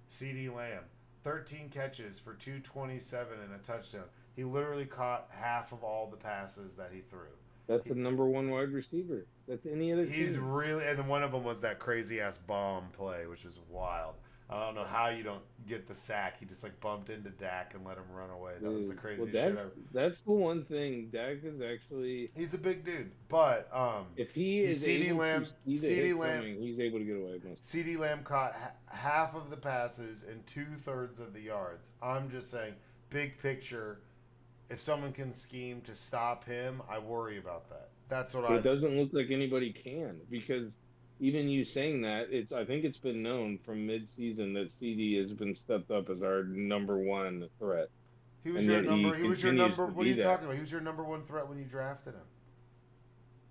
CeeDee Lamb 13 catches for 227 and a touchdown. He literally caught half of all the passes that he threw. That's the number 1 wide receiver. That's any other team. He's really, and then one of them was that crazy ass bomb play, which was wild. I don't know how you don't get the sack. He just like bumped into Dak and let him run away. That was the craziest shit ever. That's the one thing. Dak is actually. He's a big dude, but if he is CeeDee able Lamb, to see the hit coming, he's able to get away with it. CeeDee Lamb caught half of the passes and 2/3 of the yards. I'm just saying, big picture. If someone can scheme to stop him, I worry about that. That's what It doesn't look like anybody can, because even you saying that, I think it's been known from mid-season that CD has been stepped up as our number 1 threat. He was your number. What are you talking about? He was your number 1 threat when you drafted him.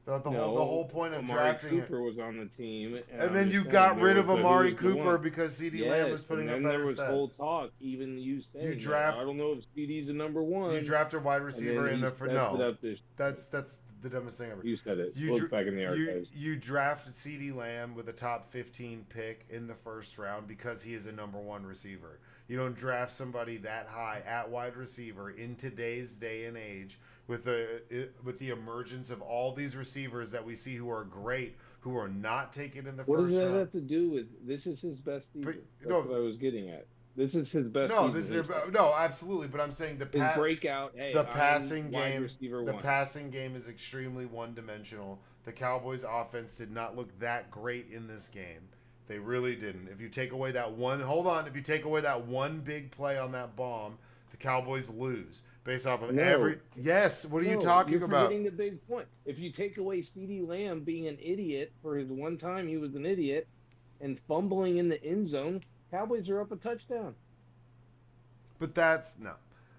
The whole point of drafting Cooper was on the team, and then you got rid of Amari Cooper because CeeDee Lamb was putting up better stats. There was whole talk, even you saying, I don't know if CD's the number 1. You drafted wide receiver in the That's the dumbest thing ever. You said it. Look back in the archives. You drafted CeeDee Lamb with a top 15 pick in the first round because he is a number 1 receiver. You don't draft somebody that high at wide receiver in today's day and age with the emergence of all these receivers that we see who are great, who are not taken in the first round. What does that have to do with this is his best season? That's what I was getting at. This is his best season. No, absolutely. But I'm saying his breakout. Hey, the passing game. The passing game is extremely one-dimensional. The Cowboys' offense did not look that great in this game. They really didn't. If you take away that one, if you take away that one big play on that bomb, the Cowboys lose based off of every. Yes. What are you talking about? You're forgetting the big point. If you take away CeeDee Lamb being an idiot for his one time, he was an idiot, and fumbling in the end zone, Cowboys are up a touchdown. But that's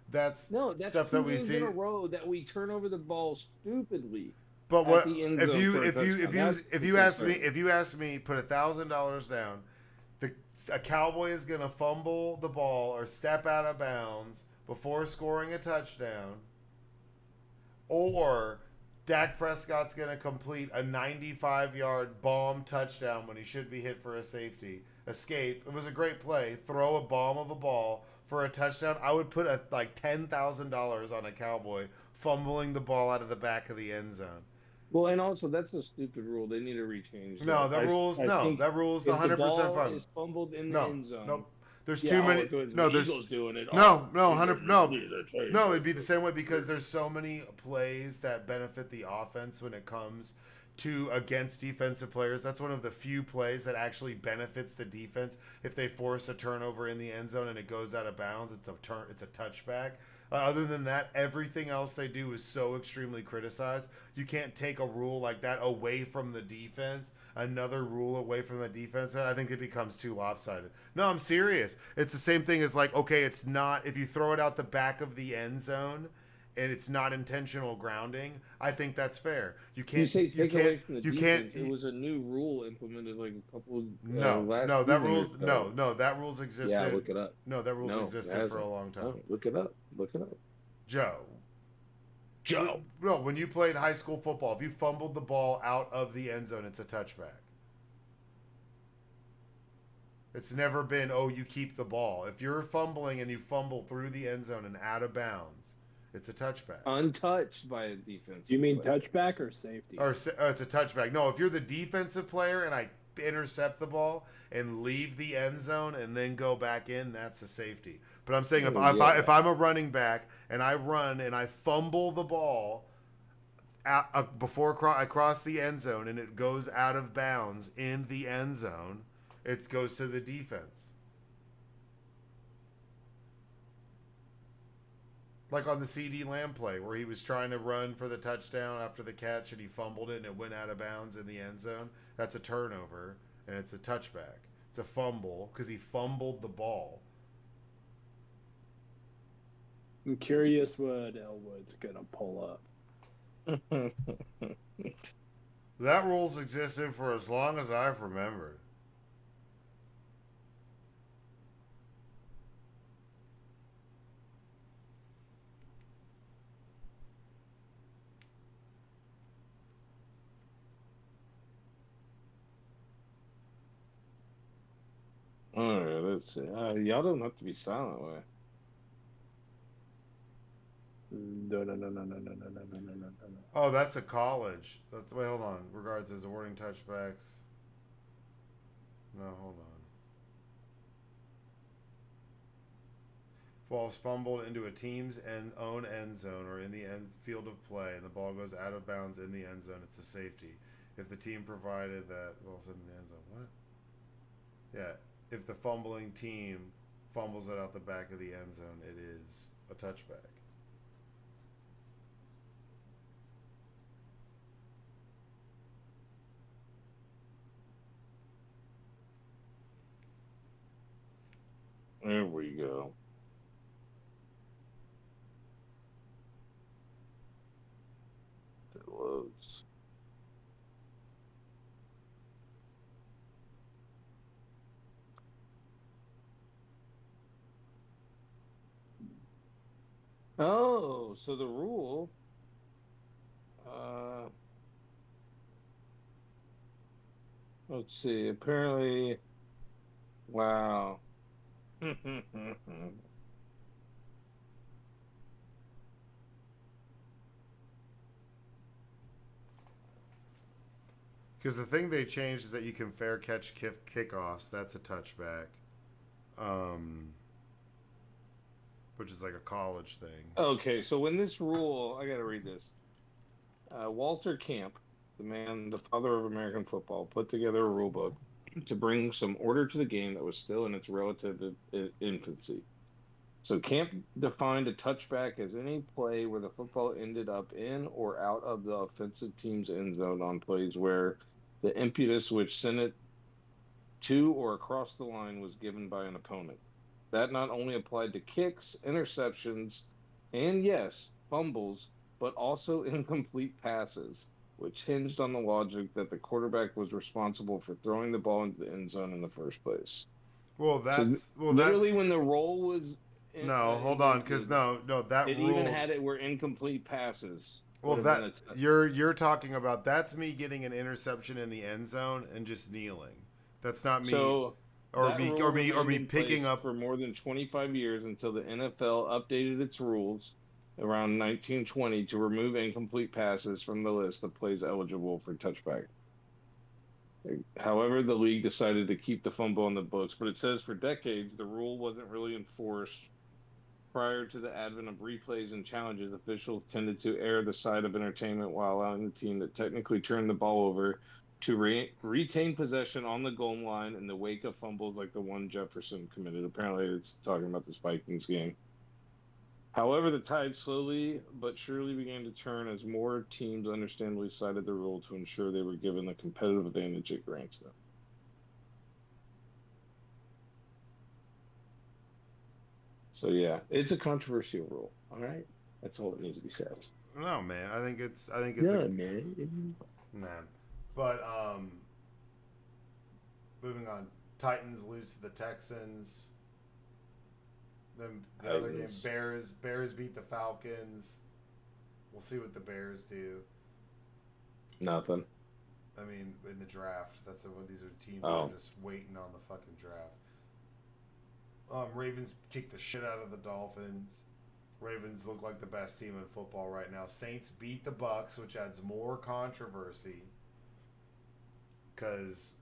stuff that we see in a row that we turn over the ball stupidly. But what if you ask me put $1,000 down, a Cowboy is gonna fumble the ball or step out of bounds before scoring a touchdown, or Dak Prescott's gonna complete a 95-yard bomb touchdown when he should be hit for a safety. Escape. It was a great play. Throw a bomb of a ball for a touchdown. I would put $10,000 on a Cowboy fumbling the ball out of the back of the end zone. Well, and also that's a stupid rule. They need to rechange. That rule's 100% fine. Is fumbled in the end zone. No, there's too many. No, there's doing it. No, 100. No, it'd be the same way because there's so many plays that benefit the offense when it comes against defensive players. That's one of the few plays that actually benefits the defense. If they force a turnover in the end zone and it goes out of bounds, it's a touchback. Other than that, everything else they do is so extremely criticized. You can't take a rule like that away from the defense, another rule away from the defense. I think it becomes too lopsided. No, I'm serious. It's the same thing as like, okay, it's not, if you throw it out the back of the end zone and it's not intentional grounding, I think that's fair. You can't. You say take away from the you defense. can't. It was a new rule implemented like a couple. That rules existed. Yeah, look it up. No, that rules existed for a long time. No, look it up. Look it up. Joe. No, when you played high school football, if you fumbled the ball out of the end zone, it's a touchback. It's never been, oh, you keep the ball. If you're fumbling and you fumble through the end zone and out of bounds, it's a touchback. Untouched by a defense. You mean touchback or safety? Or it's a touchback. No, if you're the defensive player and I intercept the ball and leave the end zone and then go back in, that's a safety. But I'm saying if I'm a running back and I run and I fumble the ball before I cross the end zone and it goes out of bounds in the end zone, it goes to the defense. Like on the CD Lamb play where he was trying to run for the touchdown after the catch and he fumbled it and it went out of bounds in the end zone. That's a turnover and it's a touchback. It's a fumble because he fumbled the ball. I'm curious what Elwood's going to pull up. That rule's existed for as long as I've remembered. All right, let's see. Y'all don't have to be silent, way. No. Oh, that's a college. Wait, hold on. Regards as awarding touchbacks. No, hold on. Balls fumbled into a team's own end zone or in the field of play, and the ball goes out of bounds in the end zone, it's a safety. If the team provided that, well, it's in the end zone. What? Yeah. If the fumbling team fumbles it out the back of the end zone, it is a touchback. There we go. It loads. Oh, so the rule. Let's see. Apparently, wow. Because the thing they changed is that you can fair catch kickoffs. That's a touchback. Which is like a college thing. Okay, so when this rule, I got to read this. Walter Camp, the father of American football, put together a rule book to bring some order to the game that was still in its relative infancy. So Camp defined a touchback as any play where the football ended up in or out of the offensive team's end zone on plays where the impetus which sent it to or across the line was given by an opponent. That not only applied to kicks, interceptions, and yes, fumbles, but also incomplete passes, which hinged on the logic that the quarterback was responsible for throwing the ball into the end zone in the first place. Literally when the role was hold on, because that it rule even had it were incomplete passes. Well, you're talking about that's me getting an interception in the end zone and just kneeling. That's not me. Or me picking up for more than 25 years until the NFL updated its rules around 1920 to remove incomplete passes from the list of plays eligible for touchback. However, the league decided to keep the fumble on the books, but it says for decades the rule wasn't really enforced Prior to the advent of replays and challenges, officials tended to err the side of entertainment while allowing the team that technically turned the ball over to retain possession on the goal line in the wake of fumbles like the one Jefferson committed. Apparently, it's talking about this Vikings game. However, the tide slowly but surely began to turn as more teams understandably cited the rule to ensure they were given the competitive advantage it grants them. So yeah, it's a controversial rule. All right, that's all that needs to be said. No, man. I think it's Man. Nah. But moving on. Titans lose to the Texans. Then the other game, Bears beat the Falcons. We'll see what the Bears do. Nothing. I mean, in the draft, that's what these are teams that are just waiting on the fucking draft. Ravens kicked the shit out of the Dolphins. Ravens look like the best team in football right now. Saints beat the Bucks, which adds more controversy because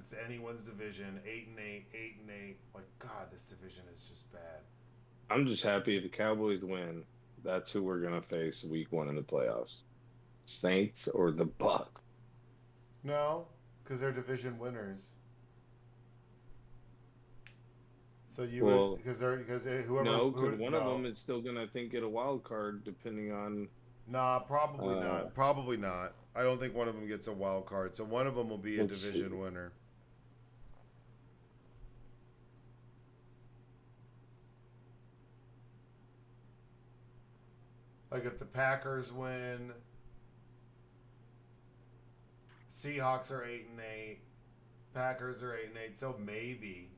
it's anyone's division. 8-8, 8-8. Like, God, this division is just bad. I'm just happy if the Cowboys win. That's who we're gonna face week 1 in the playoffs. Saints or the Bucks? No, because they're division winners. So you because whoever one of them is still gonna get a wild card depending on. Nah, probably not. Probably not. I don't think one of them gets a wild card. So one of them will be a division winner. Like if the Packers win, Seahawks are 8-8, Packers are 8-8. So maybe.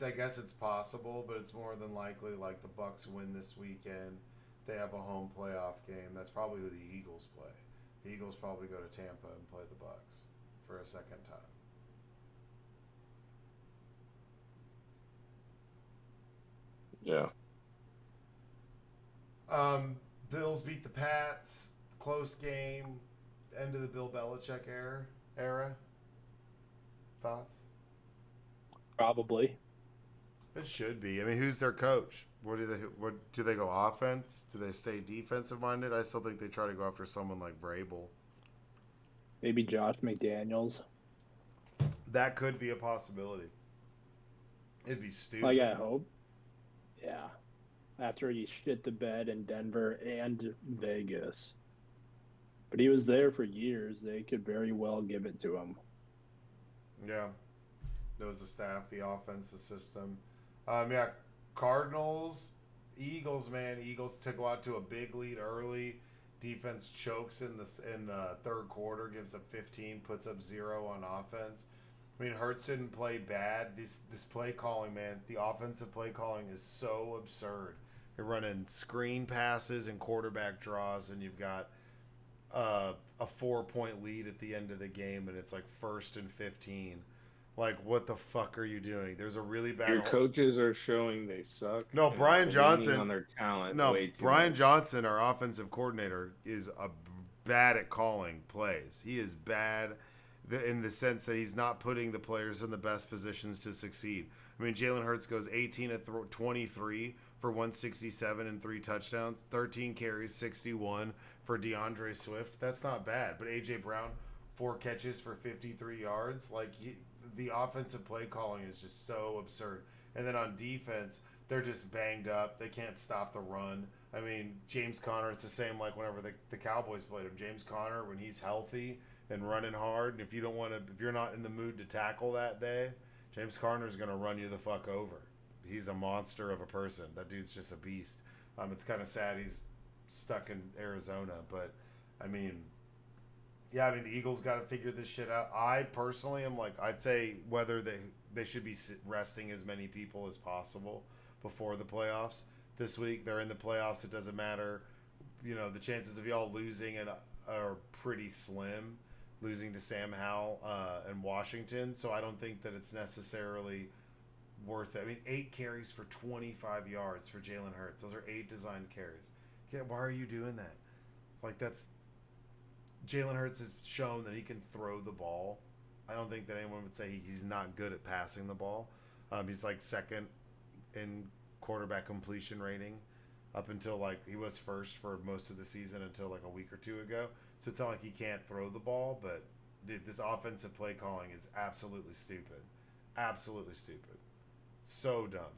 I guess it's possible, but it's more than likely like the Bucks win this weekend. They have a home playoff game. That's probably who the Eagles play. The Eagles probably go to Tampa and play the Bucks for a second time. Yeah. Bills beat the Pats. Close game. End of the Bill Belichick era. Thoughts? Probably. It should be. I mean, who's their coach? What do they go offense? Do they stay defensive minded? I still think they try to go after someone like Vrabel. Maybe Josh McDaniels. That could be a possibility. It'd be stupid. Like, I hope. Yeah. After he shit the bed in Denver and Vegas. But he was there for years. They could very well give it to him. Yeah. Knows the staff, the offense, the system. Yeah, Cardinals, Eagles, man. Eagles to go out to a big lead early. Defense chokes in the third quarter, gives up 15, puts up 0 on offense. I mean, Hurts didn't play bad. This play calling, man, the offensive play calling is so absurd. You're running screen passes and quarterback draws, and you've got a 4-point lead at the end of the game, and it's like 1st and 15. Like, what the fuck are you doing? There's a really bad. Your coaches are showing they suck. No, Brian Johnson on their talent. No, Brian Johnson, our offensive coordinator, is bad at calling plays. He is bad in the sense that he's not putting the players in the best positions to succeed. I mean, Jalen Hurts goes 18 of 23 for 167 and 3 touchdowns, 13 carries, 61 for DeAndre Swift. That's not bad. But A.J. Brown, 4 catches for 53 yards. Like, the offensive play calling is just so absurd. And then on defense, they're just banged up. They can't stop the run. I mean, James Conner, it's the same like whenever the Cowboys played him. James Conner, when he's healthy and running hard, and if you're not in the mood to tackle that day, James Conner's going to run you the fuck over. He's a monster of a person. That dude's just a beast. It's kind of sad he's stuck in Arizona, but I mean, yeah, I mean, the Eagles got to figure this shit out. I personally am like, I'd say whether they should be resting as many people as possible before the playoffs this week. They're in the playoffs. It doesn't matter. You know, the chances of y'all losing are pretty slim, losing to Sam Howell and Washington. So I don't think that it's necessarily worth it. I mean, 8 carries for 25 yards for Jalen Hurts. Those are 8 designed carries. Why are you doing that? Like, that's... Jalen Hurts has shown that he can throw the ball. I don't think that anyone would say he's not good at passing the ball. He's like second in quarterback completion rating up until like he was first for most of the season until like a week or two ago. So it's not like he can't throw the ball, but dude, this offensive play calling is absolutely stupid. Absolutely stupid. So dumb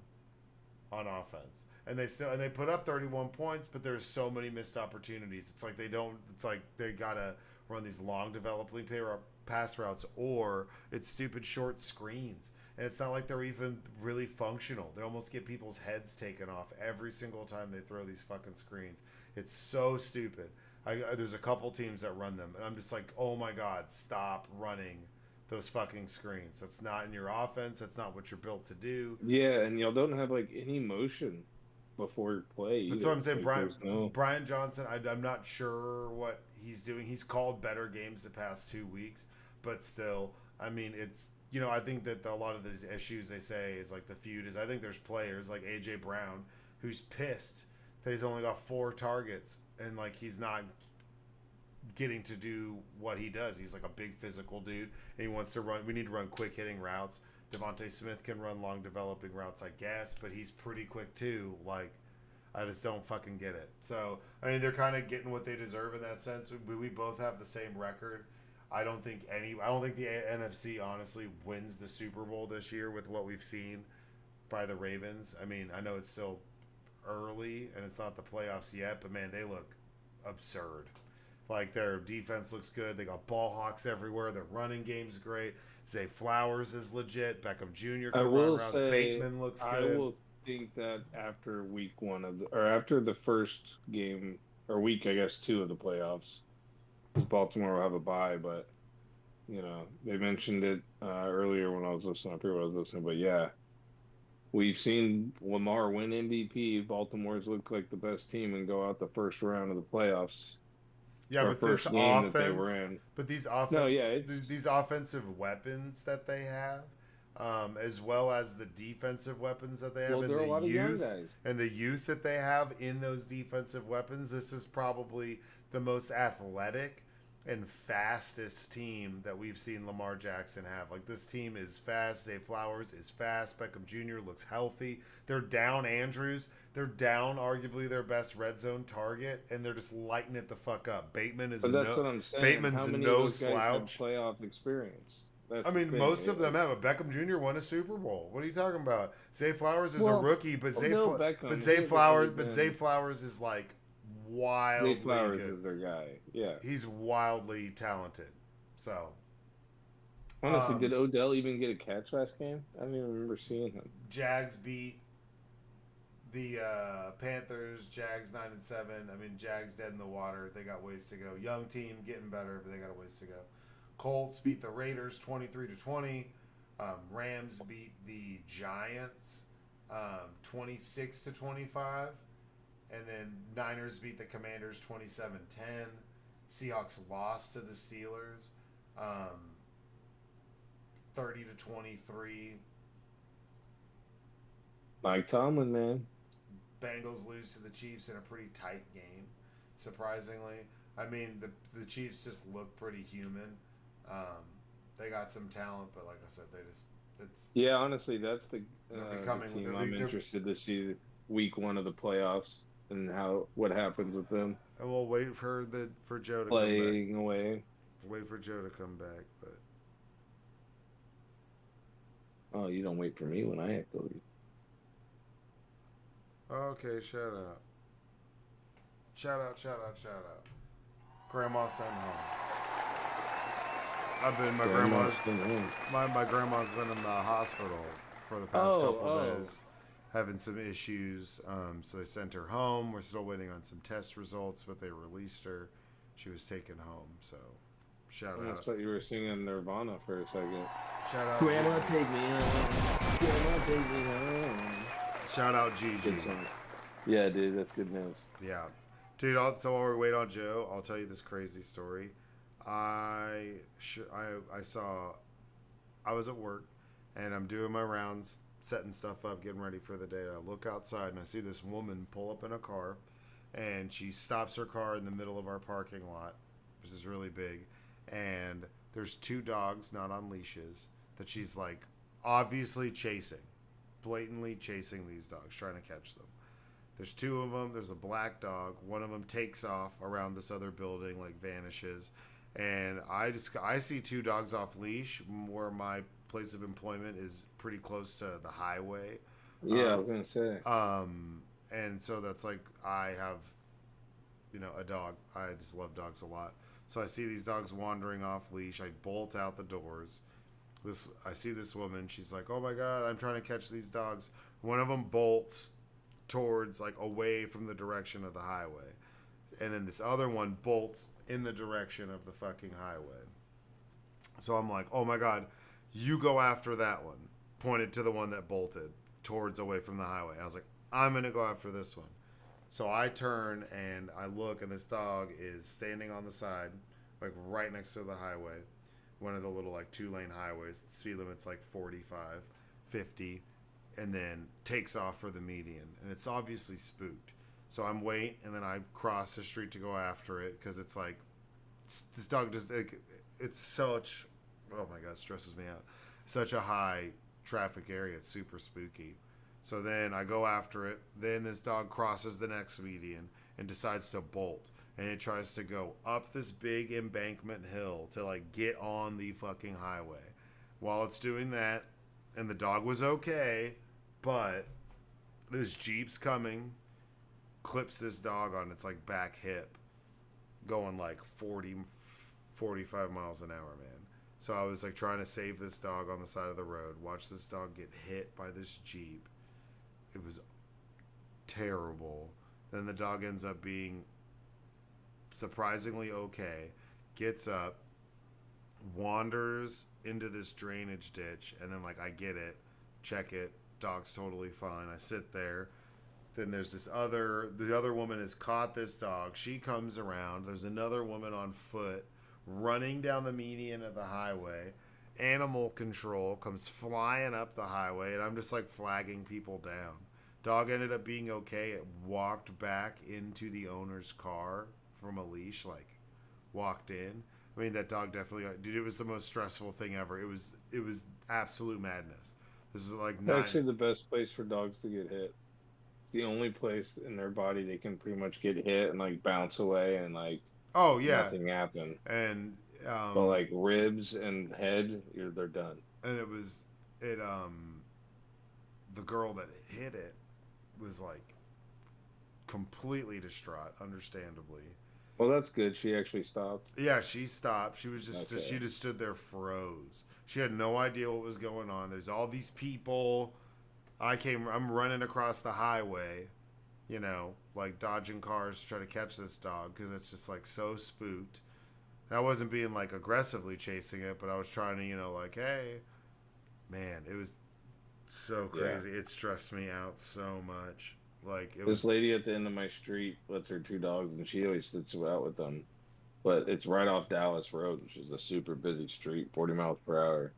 on offense. And they put up 31 points, but there's so many missed opportunities. It's like they gotta run these long developing pass routes, or it's stupid short screens. And it's not like they're even really functional. They almost get people's heads taken off every single time they throw these fucking screens. It's so stupid. There's a couple teams that run them, and I'm just like, oh my god, stop running those fucking screens. That's not in your offense. That's not what you're built to do. Yeah, and y'all don't have like any motion before play either. That's what I'm saying. Like, Brian Johnson, I'm not sure what he's doing. He's called better games the past 2 weeks, but still, I mean, it's, you know, I think that a lot of these issues they say is like the feud is, I think there's players like AJ Brown who's pissed that he's only got 4 targets and like he's not getting to do what he does. He's like a big physical dude and he wants to run. We need to run quick hitting routes. Devontae Smith can run long developing routes, I guess, but he's pretty quick too. Like, I just don't fucking get it. So, I mean, they're kind of getting what they deserve in that sense. We both have the same record. I don't think the NFC honestly wins the Super Bowl this year with what we've seen by the Ravens. I mean, I know it's still early and it's not the playoffs yet, but man, they look absurd. Like, their defense looks good. They got ball hawks everywhere. Their running game's great. Zay Flowers is legit. Beckham Jr. can run around. Bateman looks good. I will think that after week 1 or after the first game, or week, I guess, 2 of the playoffs, because Baltimore will have a bye, but, you know, they mentioned it earlier when I was listening. I forget what I was listening, but yeah. We've seen Lamar win MVP. Baltimore's look like the best team and go out the first round of the playoffs. Yeah, but this offense, these offensive weapons that they have, as well as the defensive weapons that they have, and the youth that they have in those defensive weapons, this is probably the most athletic and fastest team that we've seen Lamar Jackson have. Like, this team is fast. Zay Flowers is fast. Beckham Jr. looks healthy. They're down Andrews. They're down arguably their best red zone target, and they're just lighting it the fuck up. Bateman's what I'm saying. Bateman's How many no of those guys have slouch. playoff experience. I mean, most of them have. Beckham Jr. won a Super Bowl. What are you talking about? Zay Flowers is a rookie, but Zay Flowers is like wildly Zay Flowers good. is their guy. Yeah, he's wildly talented. So, honestly, did Odell even get a catch last game? I don't even remember seeing him. Jags beat the Panthers. Jags 9-7. I mean, Jags dead in the water. They got ways to go. Young team getting better, but they got a ways to go. Colts beat the Raiders 23-20. Rams beat the Giants 26-25. And then Niners beat the Commanders 27-10. Seahawks lost to the Steelers 30-23. Mike Tomlin, man. Bengals lose to the Chiefs in a pretty tight game, surprisingly. I mean, the Chiefs just look pretty human. They got some talent, but like I said, yeah, honestly, that's the team I'm interested to see week 1 of the playoffs and what happens with them. And we'll wait for Joe to playing come back. Away. Wait for Joe to come back, but oh, you don't wait for me when I have to leave. Okay, shout out. Grandma sent home. My grandma's been in the hospital for the past couple days, having some issues. So they sent her home. We're still waiting on some test results, but they released her. She was taken home. So shout out. I thought you were singing Nirvana for a second. Shout out. Grandma, take me home. Grandma, take me home. Shout out Gigi. Good song. Yeah, dude, that's good news. Yeah, dude. So while we wait on Joe, I'll tell you this crazy story. I was at work and I'm doing my rounds, setting stuff up, getting ready for the day. I look outside and I see this woman pull up in a car, and she stops her car in the middle of our parking lot, which is really big, and there's 2 dogs not on leashes that she's like obviously chasing, blatantly chasing these dogs, trying to catch them. There's two of them. There's a black dog. One of them takes off around this other building, like vanishes. And I see two dogs off leash where my place of employment is pretty close to the highway. Yeah, I was gonna say. And so that's like I have, a dog. I just love dogs a lot. So I see these dogs wandering off leash. I bolt out the doors. I see this woman. She's like, "Oh my God, I'm trying to catch these dogs." One of them bolts towards, like, away from the direction of the highway, and then this other one bolts in the direction of the fucking highway. So I'm like, "Oh my God, you go after that one." Pointed to the one that bolted towards away from the highway. And I was like, "I'm gonna go after this one." So I turn and I look, and this dog is standing on the side, like right next to the highway, one of the little like 2-lane highways. The speed limit's like 45, 50, and then takes off for the median. And it's obviously spooked. So I'm waiting, and then I cross the street to go after it because it's like, this dog just, it's such, oh my God, it stresses me out. Such a high traffic area. It's super spooky. So then I go after it. Then this dog crosses the next median and decides to bolt. And it tries to go up this big embankment hill to like get on the fucking highway. While it's doing that, and the dog was okay, but this Jeep's coming, clips this dog on its like back hip, going like 40, 45 miles an hour, man. So I was like trying to save this dog on the side of the road, watch this dog get hit by this Jeep. It was terrible. Then the dog ends up being surprisingly okay, gets up, wanders into this drainage ditch, and then like I get it, check it, dog's totally fine. I sit there. Then there's the other woman has caught this dog. She comes around. There's another woman on foot running down the median of the highway. Animal control comes flying up the highway, and I'm just like flagging people down. Dog ended up being okay. It walked back into the owner's car from a leash, like walked in. I mean, that dog definitely, dude, it was the most stressful thing ever. It was absolute madness. This is like It's actually the best place for dogs to get hit. It's the only place in their body they can pretty much get hit and like bounce away and like nothing happen. And but like ribs and head, they're done. And the girl that hit it was like completely distraught, understandably. Well, that's good. She actually stopped. Yeah, she stopped. She was she just stood there, froze. She had no idea what was going on. There's all these people. I'm running across the highway, like dodging cars to try to catch this dog because it's just like so spooked. And I wasn't being like aggressively chasing it, but I was trying to, like, hey, man, it was so crazy. Yeah. It stressed me out so much. Like this lady at the end of my street lets her 2 dogs, and she always sits out with them. But it's right off Dallas Road, which is a super busy street, 40 miles per hour.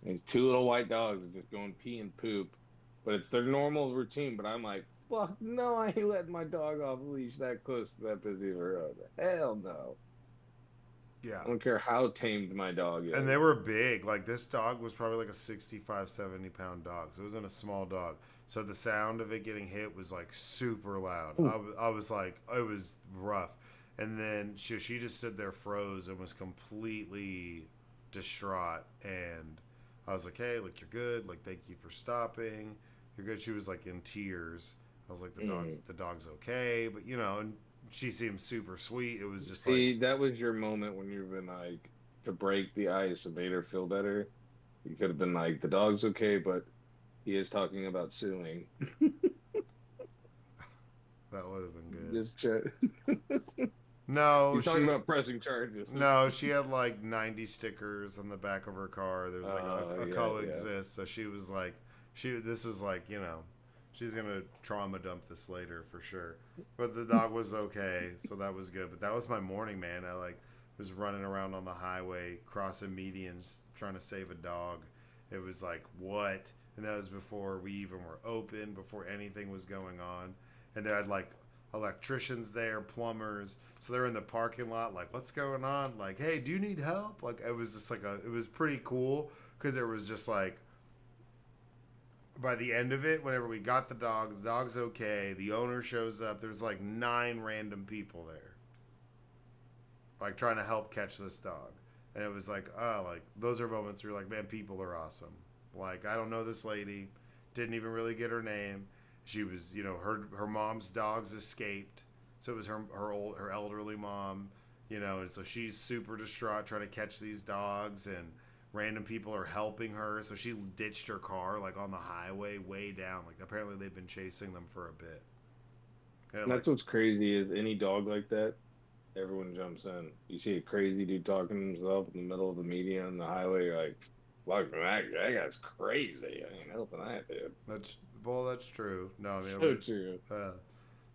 And these 2 little white dogs are just going pee and poop. But it's their normal routine. But I'm like, fuck no, I ain't letting my dog off leash that close to that busy of a road. Hell no. Yeah. I don't care how tamed my dog is. And they were big. Like, this dog was probably like a 65, 70-pound dog. So it wasn't a small dog. So the sound of it getting hit was like super loud. I was like, it was rough. And then she just stood there, froze, and was completely distraught. And I was like, hey, like, you're good. Like, thank you for stopping. You're good. She was like in tears. I was like, the dog's okay. But, and she seemed super sweet. It was just that was your moment when you've been like, to break the ice and made her feel better. You could have been like, the dog's okay, but he is talking about suing. That would have been good. Just check. No, he's talking about pressing charges. No, she had like 90 stickers on the back of her car. There was like a coexist. Yeah. So she was like, this was like, she's gonna trauma dump this later for sure. But the dog was okay, so that was good. But that was my morning, man. I like was running around on the highway, crossing medians, trying to save a dog. It was like, what? And that was before we even were open, before anything was going on. And they had like electricians there, plumbers. So they're in the parking lot, like, what's going on? Like, hey, do you need help? Like, it was just like it was pretty cool because there was just like by the end of it, whenever we got the dog's okay, the owner shows up, there's like 9 random people there, like trying to help catch this dog. And it was like, oh, like those are moments where you're like, man, people are awesome. Like, I don't know this lady, didn't even really get her name. She was, her mom's dogs escaped, so it was her elderly mom, and so she's super distraught trying to catch these dogs, and random people are helping her. So she ditched her car like on the highway way down. Like apparently they've been chasing them for a bit. And that's what's crazy is any dog like that, everyone jumps in. You see a crazy dude talking to himself in the middle of the median on the highway, you're like, fuck, that guy's crazy. I ain't helping that dude. That's true. No, I mean, so true.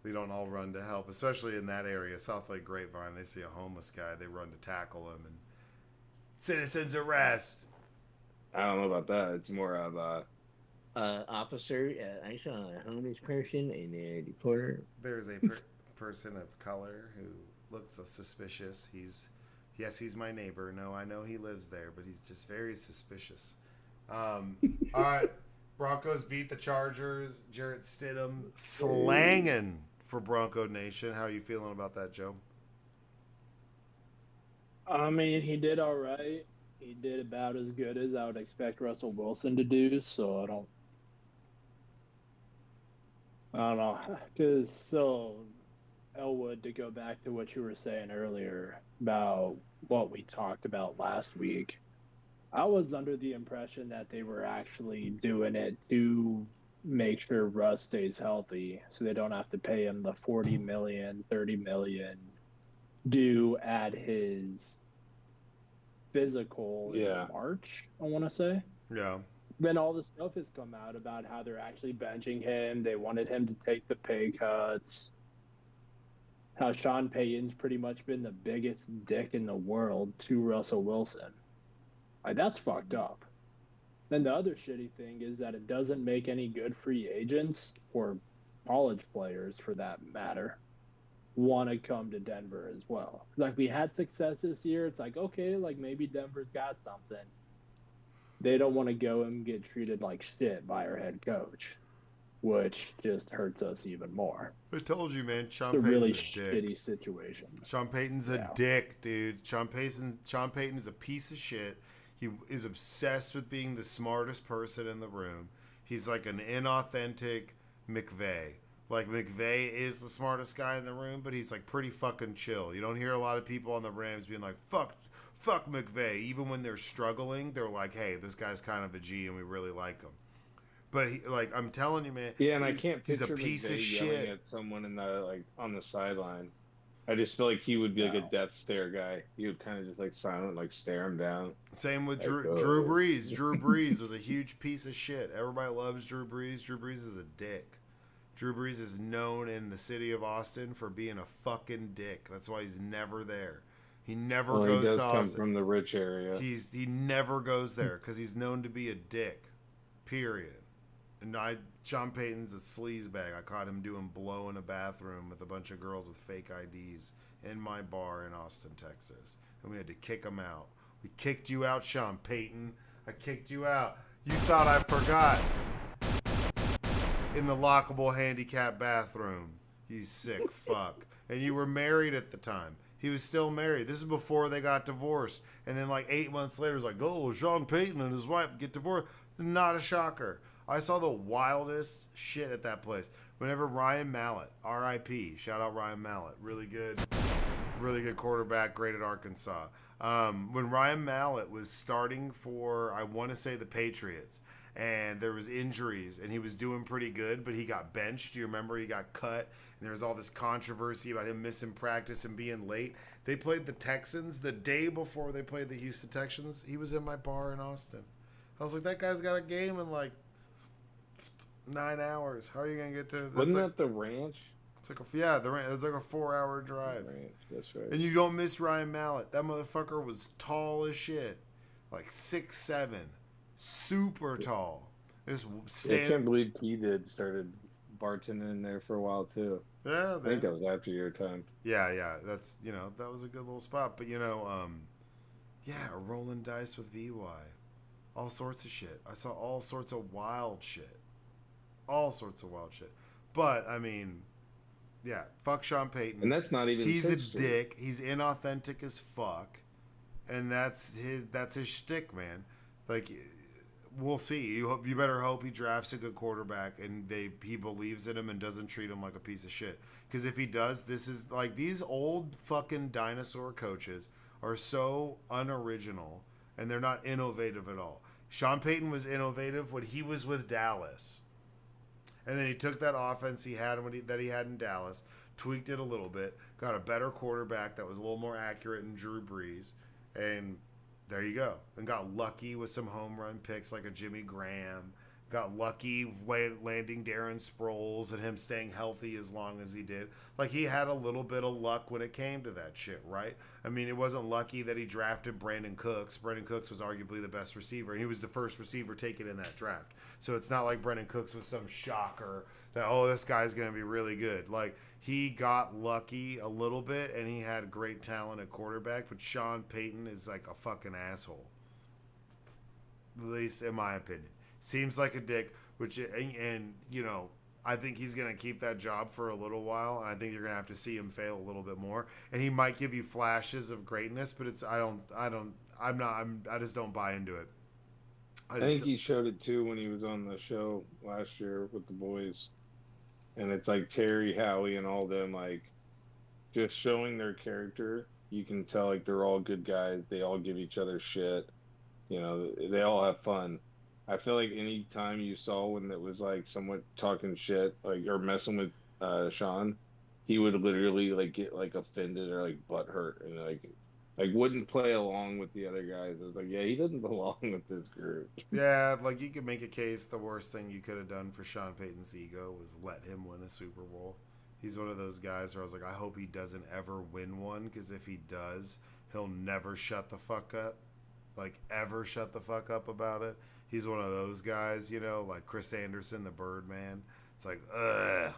We don't all run to help, especially in that area, South Lake Grapevine. They see a homeless guy, they run to tackle him and citizens arrest. I don't know about that. It's more of officer. I saw a homeless person in a reporter. There's a person of color who looks suspicious. He's my neighbor. No, I know he lives there, but he's just very suspicious. All right. Broncos beat the Chargers. Jarrett Stidham slanging for Bronco Nation. How are you feeling about that, Joe? I mean, he did all right. He did about as good as I would expect Russell Wilson to do, so I don't know. Because, Elwood, to go back to what you were saying earlier about what we talked about last week, I was under the impression that they were actually doing it to make sure Russ stays healthy so they don't have to pay him the $40 million, $30 million due at his physical in March, I want to say. Yeah. Then all the stuff has come out about how they're actually benching him. They wanted him to take the pay cuts. How Sean Payton's pretty much been the biggest dick in the world to Russell Wilson. Like, that's fucked up. Then the other shitty thing is that it doesn't make any good free agents or college players, for that matter, want to come to Denver as well. Like, we had success this year. It's like, okay, like maybe Denver's got something. They don't want to go and get treated like shit by our head coach, which just hurts us even more. I told you, man. Sean It's a really Payton's a dick. shitty situation. Sean Payton's a dick, dude. Sean Payton is a piece of shit. He is obsessed with being the smartest person in the room. He's like an inauthentic McVay. Like, McVay is the smartest guy in the room, but he's like pretty fucking chill. You don't hear a lot of people on the Rams being like, fuck McVay. Even when they're struggling, they're like, hey, this guy's kind of a G and we really like him. But I'm telling you, man. Yeah, and I can't picture he's a piece McVay of yelling shit at someone in the on the sideline. I just feel like he would be like a death stare guy. He would kind of just like silent, like stare him down. Same with Drew Brees. Drew Brees was a huge piece of shit. Everybody loves Drew Brees. Drew Brees is a dick. Drew Brees is known in the city of Austin for being a fucking dick. That's why he's never there. He never goes he does to come Austin. From the rich area. He never goes there because he's known to be a dick. Period. And Sean Payton's a sleazebag. I caught him doing blow in a bathroom with a bunch of girls with fake IDs in my bar in Austin, Texas. And we had to kick him out. We kicked you out, Sean Payton. I kicked you out. You thought I forgot. In the lockable handicap bathroom. You sick fuck. And you were married at the time. He was still married. This is before they got divorced. And then like 8 months later, it's like, oh, Sean Payton and his wife get divorced. Not a shocker. I saw the wildest shit at that place. Whenever Ryan Mallett, R.I.P., shout out Ryan Mallett, really good quarterback, great at Arkansas. When Ryan Mallett was starting for, I want to say, the Patriots, and there was injuries, and he was doing pretty good, but he got benched. Do you remember? He got cut, and there was all this controversy about him missing practice and being late. They played the Texans the day before they played the Houston Texans. He was in my bar in Austin. I was like, that guy's got a game in like 9 hours. How are you gonna get to? Wasn't that the ranch? It's like it's like a 4-hour drive. Ranch, that's right. And you don't miss Ryan Mallett. That motherfucker was tall as shit, like 6'7", super tall. Just I can't believe he started bartending in there for a while too. Yeah, I think that was after your time. Yeah. That's that was a good little spot. But rolling dice with VY. All sorts of shit. I saw all sorts of wild shit. all sorts of wild shit. But I mean, yeah, fuck Sean Payton. And that's not even. He's a dick. He's inauthentic as fuck, and that's his shtick, man. Like, we'll see. You better hope he drafts a good quarterback and he believes in him and doesn't treat him like a piece of shit. Because if he does, this is like, these old fucking dinosaur coaches are so unoriginal and they're not innovative at all. Sean Payton was innovative when he was with Dallas. And then he took that offense that he had in Dallas, tweaked it a little bit, got a better quarterback that was a little more accurate than Drew Brees, and there you go. And got lucky with some home run picks like a Jimmy Graham. Got lucky landing Darren Sproles and him staying healthy as long as he did. Like, he had a little bit of luck when it came to that shit, right? I mean, it wasn't lucky that he drafted Brandon Cooks. Brandon Cooks was arguably the best receiver, and he was the first receiver taken in that draft. So it's not like Brandon Cooks was some shocker that, oh, this guy's going to be really good. Like, he got lucky a little bit, and he had great talent at quarterback, but Sean Payton is like a fucking asshole. At least in my opinion. Seems like a dick, and you know, I think he's going to keep that job for a little while, and I think you're going to have to see him fail a little bit more. And he might give you flashes of greatness, but I just don't buy into it. I think he showed it too when he was on the show last year with the boys. And it's like Terry, Howie, and all them, like, just showing their character. You can tell, like, they're all good guys. They all give each other shit. You know, they all have fun. I feel like any time you saw when it was, like, someone talking shit, like, or messing with Sean, he would literally, like, get, like, offended or, like, butthurt and, like wouldn't play along with the other guys. It was like, yeah, he doesn't belong with this group. Yeah, like, you could make a case the worst thing you could have done for Sean Payton's ego was let him win a Super Bowl. He's one of those guys where I was like, I hope he doesn't ever win one, because if he does, he'll never shut the fuck up. Like, ever shut the fuck up about it. He's one of those guys, you know, like Chris Anderson, the Birdman. It's like, ugh.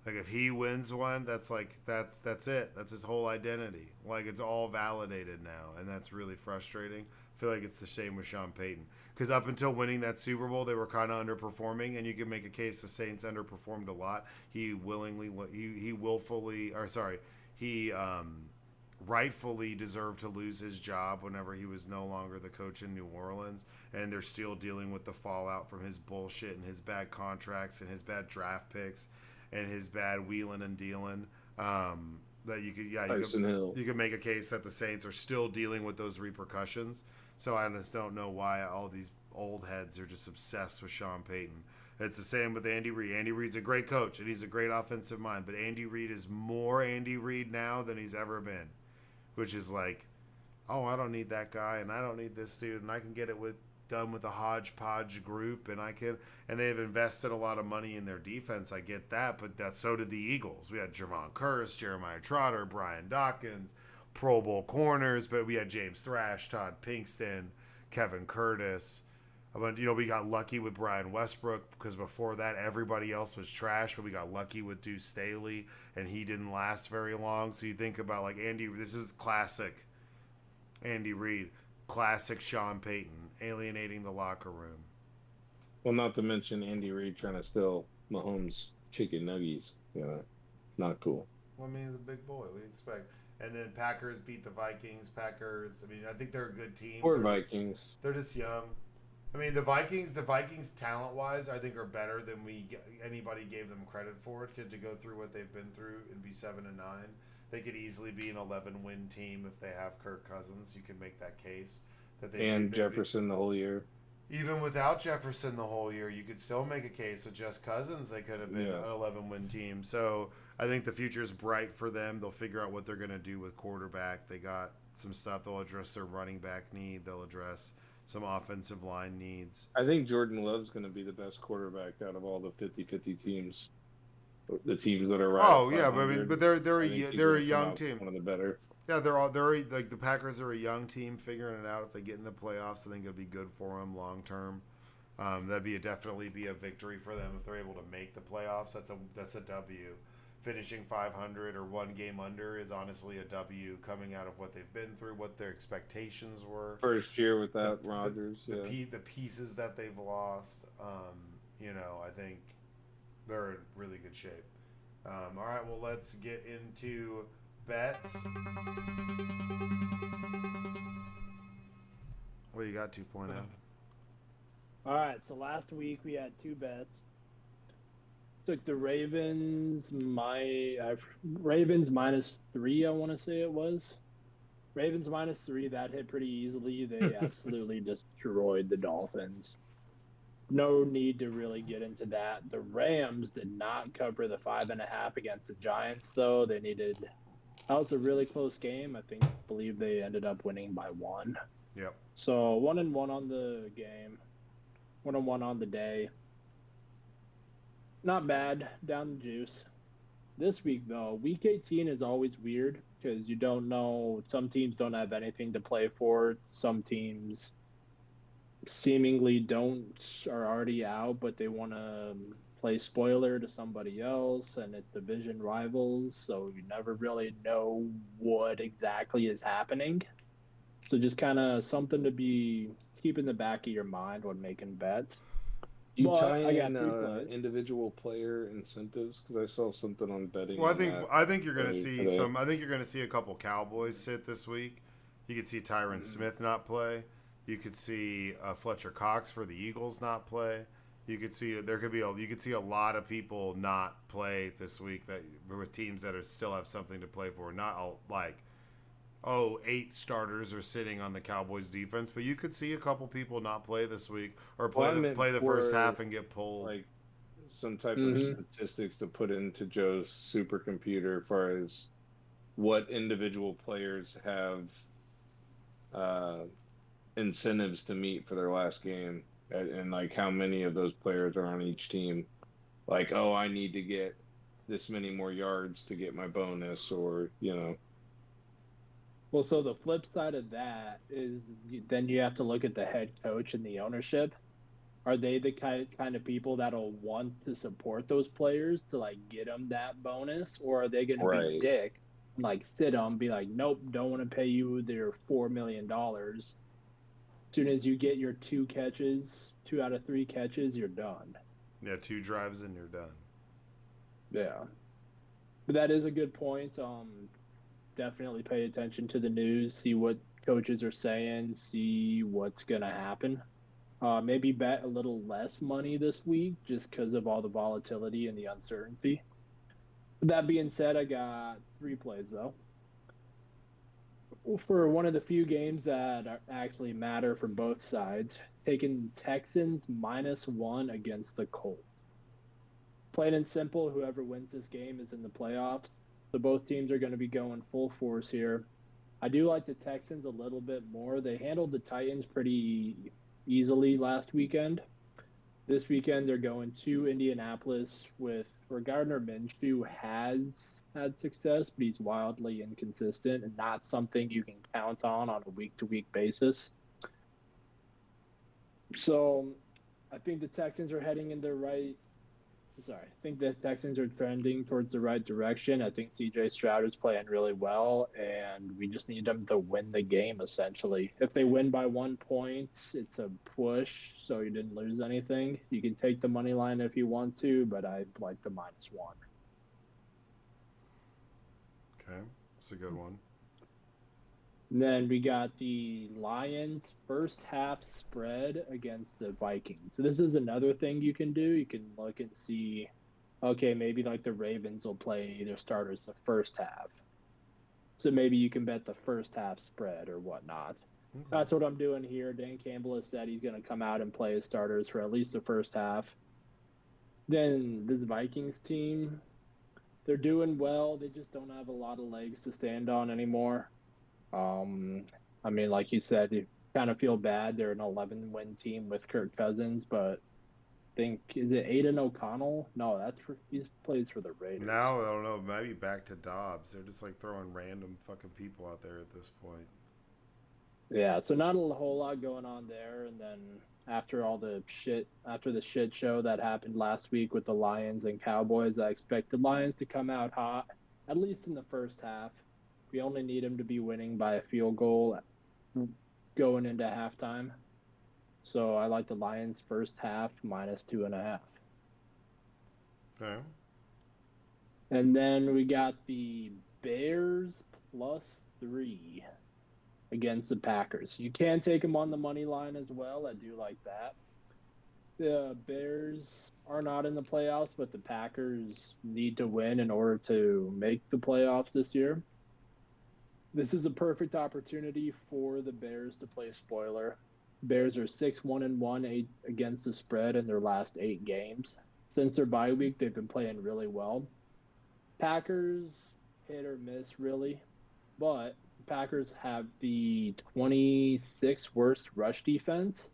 Like, if he wins one, that's like, that's it. That's his whole identity. Like, it's all validated now, and that's really frustrating. I feel like it's the same with Sean Payton. Because up until winning that Super Bowl, they were kind of underperforming, and you can make a case the Saints underperformed a lot. He rightfully deserved to lose his job whenever he was no longer the coach in New Orleans, and they're still dealing with the fallout from his bullshit and his bad contracts and his bad draft picks and his bad wheeling and dealing. That you could make a case that the Saints are still dealing with those repercussions. So I just don't know why all these old heads are just obsessed with Sean Payton. It's the same with Andy Reid. Andy Reid's a great coach, and he's a great offensive mind, but Andy Reid is more Andy Reid now than he's ever been, which is like, oh, I don't need that guy, and I don't need this dude, and I can get it done with a hodgepodge group, and they've invested a lot of money in their defense. I get that, but so did the Eagles. We had Javon Curse, Jeremiah Trotter, Brian Dawkins, Pro Bowl corners, but we had James Thrash, Todd Pinkston, Kevin Curtis. But, you know, we got lucky with Brian Westbrook, because before that everybody else was trash, but we got lucky with Deuce Staley, and he didn't last very long. So you think about, like, this is classic Andy Reid, classic Sean Payton, alienating the locker room. Well, not to mention Andy Reid trying to steal Mahomes' chicken nuggies. You know, not cool. Well, I mean, he's a big boy. What do you expect? And then Packers beat the Vikings. I mean, I think they're a good team. Poor Vikings. They're just young. I mean, the Vikings talent-wise, I think are better than anybody gave them credit for it. To go through what they've been through and be 7-9, they could easily be an 11-win team if they have Kirk Cousins. You could make that case that Jefferson the whole year. Even without Jefferson the whole year, you could still make a case with just Cousins. They could have been an 11-win team. So I think the future is bright for them. They'll figure out what they're going to do with quarterback. They got some stuff. They'll address their running back need. They'll address some offensive line needs. I think Jordan Love's going to be the best quarterback out of all the 50-50 teams. The teams that are right. Oh yeah, but they're a young team. One of the better. Yeah, they're like the Packers are a young team figuring it out. If they get in the playoffs, I think it'll be good for them long term. That'd definitely be a victory for them if they're able to make the playoffs. That's a W. Finishing 500 or one game under is honestly a W, coming out of what they've been through, what their expectations were. First year without Rodgers. The pieces that they've lost. You know, I think They're in really good shape. All right, well, let's get into bets. What you got 2.0? All right, so last week we had two bets. Took the Ravens, Ravens -3, I want to say it was. Ravens -3, that hit pretty easily. They absolutely destroyed the Dolphins. No need to really get into that. The Rams did not cover the 5.5 against the Giants, though. That was a really close game. Believe they ended up winning by 1. Yep. So 1-1 on the game, 1-1 on the day. Not bad, down the juice. This week, though, week 18 is always weird because you don't know. Some teams don't have anything to play for. Some teams seemingly are already out, but they want to play spoiler to somebody else, and it's division rivals, so you never really know what exactly is happening. So just kind of something to keep in the back of your mind when making bets. You But tie I got in 3 plays. individual player incentives because I saw something on betting. Well, on that I think you're going to see today. some. I think you're going to see a couple Cowboys sit this week. You could see Tyron Smith not play. You could see Fletcher Cox for the Eagles not play. You could see you could see a lot of people not play this week that with teams that still have something to play for. Not all, like 8 starters are sitting on the Cowboys defense, but you could see a couple people not play this week or play the first half and get pulled. Like some type of statistics to put into Joe's supercomputer as far as what individual players have incentives to meet for their last game, and like how many of those players are on each team. Like, oh, I need to get this many more yards to get my bonus, or Well, so the flip side of that is then you have to look at the head coach and the ownership. Are they the kind of people that'll want to support those players to like get them that bonus, or are they going to be dicks and like sit them, be like, nope, don't want to pay you their $4 million. As soon as you get your 2 out of 3 catches, you're done. Yeah, 2 drives and you're done. Yeah, but that is a good point. Definitely pay attention to the news, see what coaches are saying, see what's going to happen. Maybe bet a little less money this week just because of all the volatility and the uncertainty. That being said, I got 3 plays, though. For one of the few games that actually matter for both sides, taking Texans -1 against the Colts. Plain and simple, whoever wins this game is in the playoffs. So both teams are going to be going full force here. I do like the Texans a little bit more. They handled the Titans pretty easily last weekend. This weekend, they're going to Indianapolis where Gardner Minshew has had success, but he's wildly inconsistent and not something you can count on a week-to-week basis. So I think the Texans are heading in the right I think the Texans are trending towards the right direction. I think CJ Stroud is playing really well, and we just need them to win the game, essentially. If they win by 1 point, it's a push, so you didn't lose anything. You can take the money line if you want to, but I like the -1. Okay, that's a good one. And then we got the Lions first half spread against the Vikings. So this is another thing you can do. You can look and see, okay, maybe like the Ravens will play their starters the first half. So maybe you can bet the first half spread or whatnot. Okay. That's what I'm doing here. Dan Campbell has said he's going to come out and play his starters for at least the first half. Then this Vikings team, they're doing well. They just don't have a lot of legs to stand on anymore. I mean, like you said, you kind of feel bad. They're an 11-win team with Kirk Cousins, but is it Aiden O'Connell? No, he plays for the Raiders. Now, I don't know, maybe back to Dobbs. They're just like throwing random fucking people out there at this point. Yeah, so not a whole lot going on there. And then after the shit show that happened last week with the Lions and Cowboys, I expect the Lions to come out hot, at least in the first half. We only need them to be winning by a field goal going into halftime. So I like the Lions first half -2.5. Okay. And then we got the Bears +3 against the Packers. You can take them on the money line as well. I do like that. The Bears are not in the playoffs, but the Packers need to win in order to make the playoffs this year. This is a perfect opportunity for the Bears to play spoiler. Bears are 6-1-1 against the spread in their last 8 games. Since their bye week, they've been playing really well. Packers hit or miss, really, but Packers have the 26th worst rush defense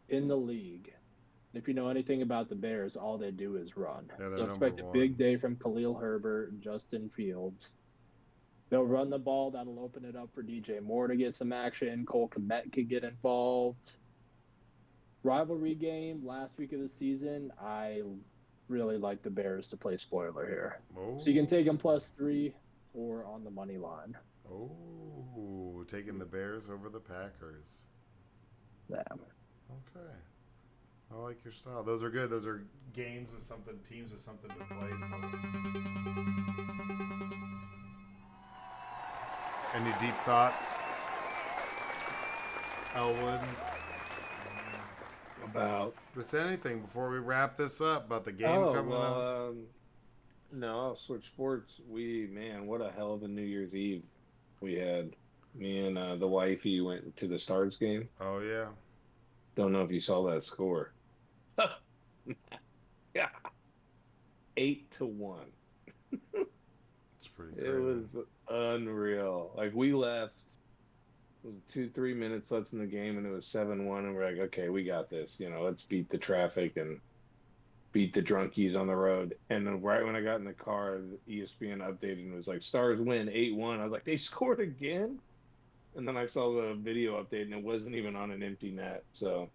in the league. If you know anything about the Bears, all they do is run. Yeah, So they're expect a number big one. day from Khalil Herbert and Justin Fields. They'll run the ball. That'll open it up for DJ Moore to get some action. Cole Kmet could get involved. Rivalry game last week of the season, I really like the Bears to play spoiler here. Oh. So you can take them +3 or on the money line. Oh, taking the Bears over the Packers. Yeah. Okay. I like your style. Those are good. Those are games with something, teams with something to play for. Any deep thoughts, Elwood? About Just anything before we wrap this up about the game coming up? No, I'll switch sports. What a hell of a New Year's Eve we had. Me and the wifey went to the Stars game. Oh yeah. Don't know if you saw that score. Yeah, 8-1. It's pretty crazy. It was unreal. Like we left, it was 2-3 minutes left in the game, and it was 7-1, and we're like, okay, we got this. Let's beat the traffic and beat the drunkies on the road. And then right when I got in the car, ESPN updated and was like, Stars win 8-1. I was like, they scored again? And then I saw the video update, and it wasn't even on an empty net. So,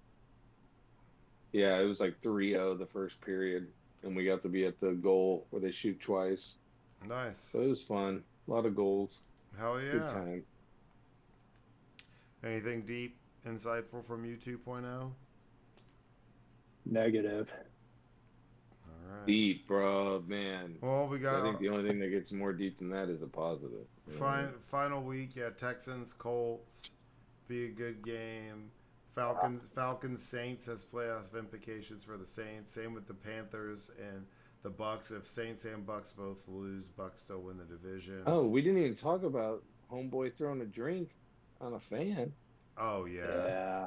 yeah, it was like 3-0 the first period, and we got to be at the goal where they shoot twice. Nice. So it was fun. A lot of goals. Hell yeah. Good time. Anything deep, insightful from you 2.0? Negative. All right. Deep, bro, man. Well, we got. I think the only thing that gets more deep than that is a positive. Final week, yeah. Texans, Colts, be a good game. Falcons, Saints has playoff implications for the Saints. Same with the Panthers and the Bucks. If Saints and Bucks both lose, Bucks still win the division. Oh, we didn't even talk about homeboy throwing a drink on a fan. Oh yeah. Yeah.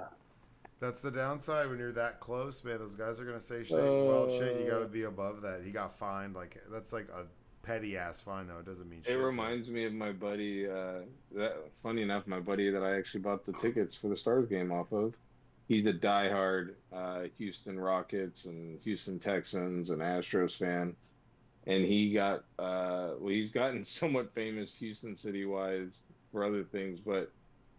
That's the downside when you're that close, man. Those guys are gonna say shit. Well, shit, you got to be above that. He got fined. Like that's like a petty ass fine, though. It doesn't mean shit. It reminds me of my buddy. Funny enough, my buddy that I actually bought the tickets for the Stars game off of. He's a diehard Houston Rockets and Houston Texans and Astros fan, and he got he's gotten somewhat famous Houston city wise for other things, but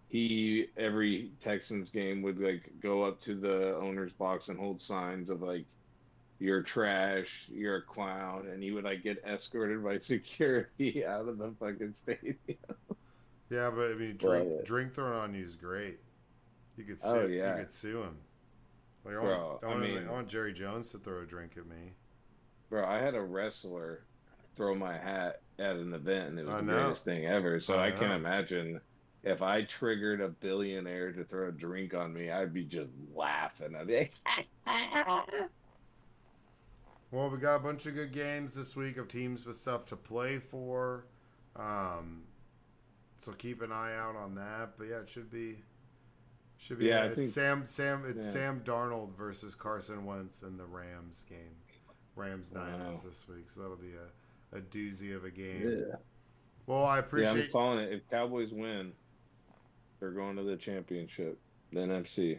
he every Texans game would like go up to the owner's box and hold signs of like you're trash, you're a clown, and he would like get escorted by security out of the fucking stadium. Yeah, but I mean, drink thrown on you is great. You could sue. Oh, yeah. You could sue him. Like I want Jerry Jones to throw a drink at me. Bro, I had a wrestler throw my hat at an event, and it was the greatest thing ever. So I can't imagine if I triggered a billionaire to throw a drink on me, I'd be just laughing. I'd be like, well, we got a bunch of good games this week of teams with stuff to play for. So keep an eye out on that. But yeah, it should be. Yeah, it's Sam Darnold versus Carson Wentz in the Rams game. Rams Niners this week. So that'll be a doozy of a game. Yeah. Well, I appreciate. Yeah, I'm calling it. If Cowboys win, they're going to the championship, the NFC.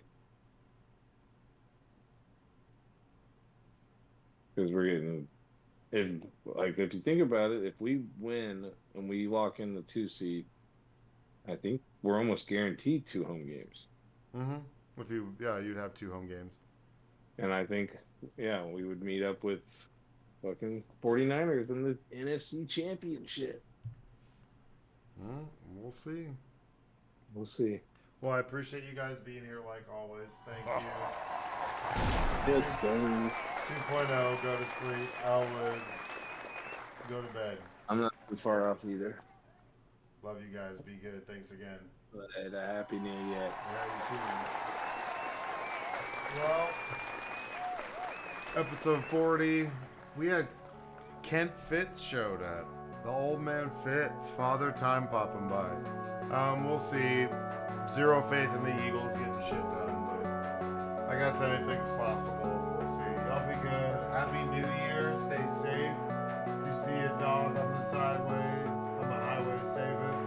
Because we're getting, if you think about it, if we win and we lock in the 2 seed, I think we're almost guaranteed 2 home games. Mm-hmm. You'd have 2 home games. And I think, we would meet up with fucking 49ers in the NFC Championship. We'll see. We'll see. Well, I appreciate you guys being here like always. Thank you. Yes, sir. 2.0, go to sleep. Elwood, go to bed. I'm not too far off either. Love you guys. Be good. Thanks again. But a happy new year. Yeah, you too. Well, episode 40, we had Kent Fitz showed up. The old man Fitz, Father Time popping by. We'll see. Zero faith in the Eagles getting shit done, but I guess anything's possible. We'll see. Y'all be good. Happy New Year. Stay safe. If you see a dog on the highway, save it.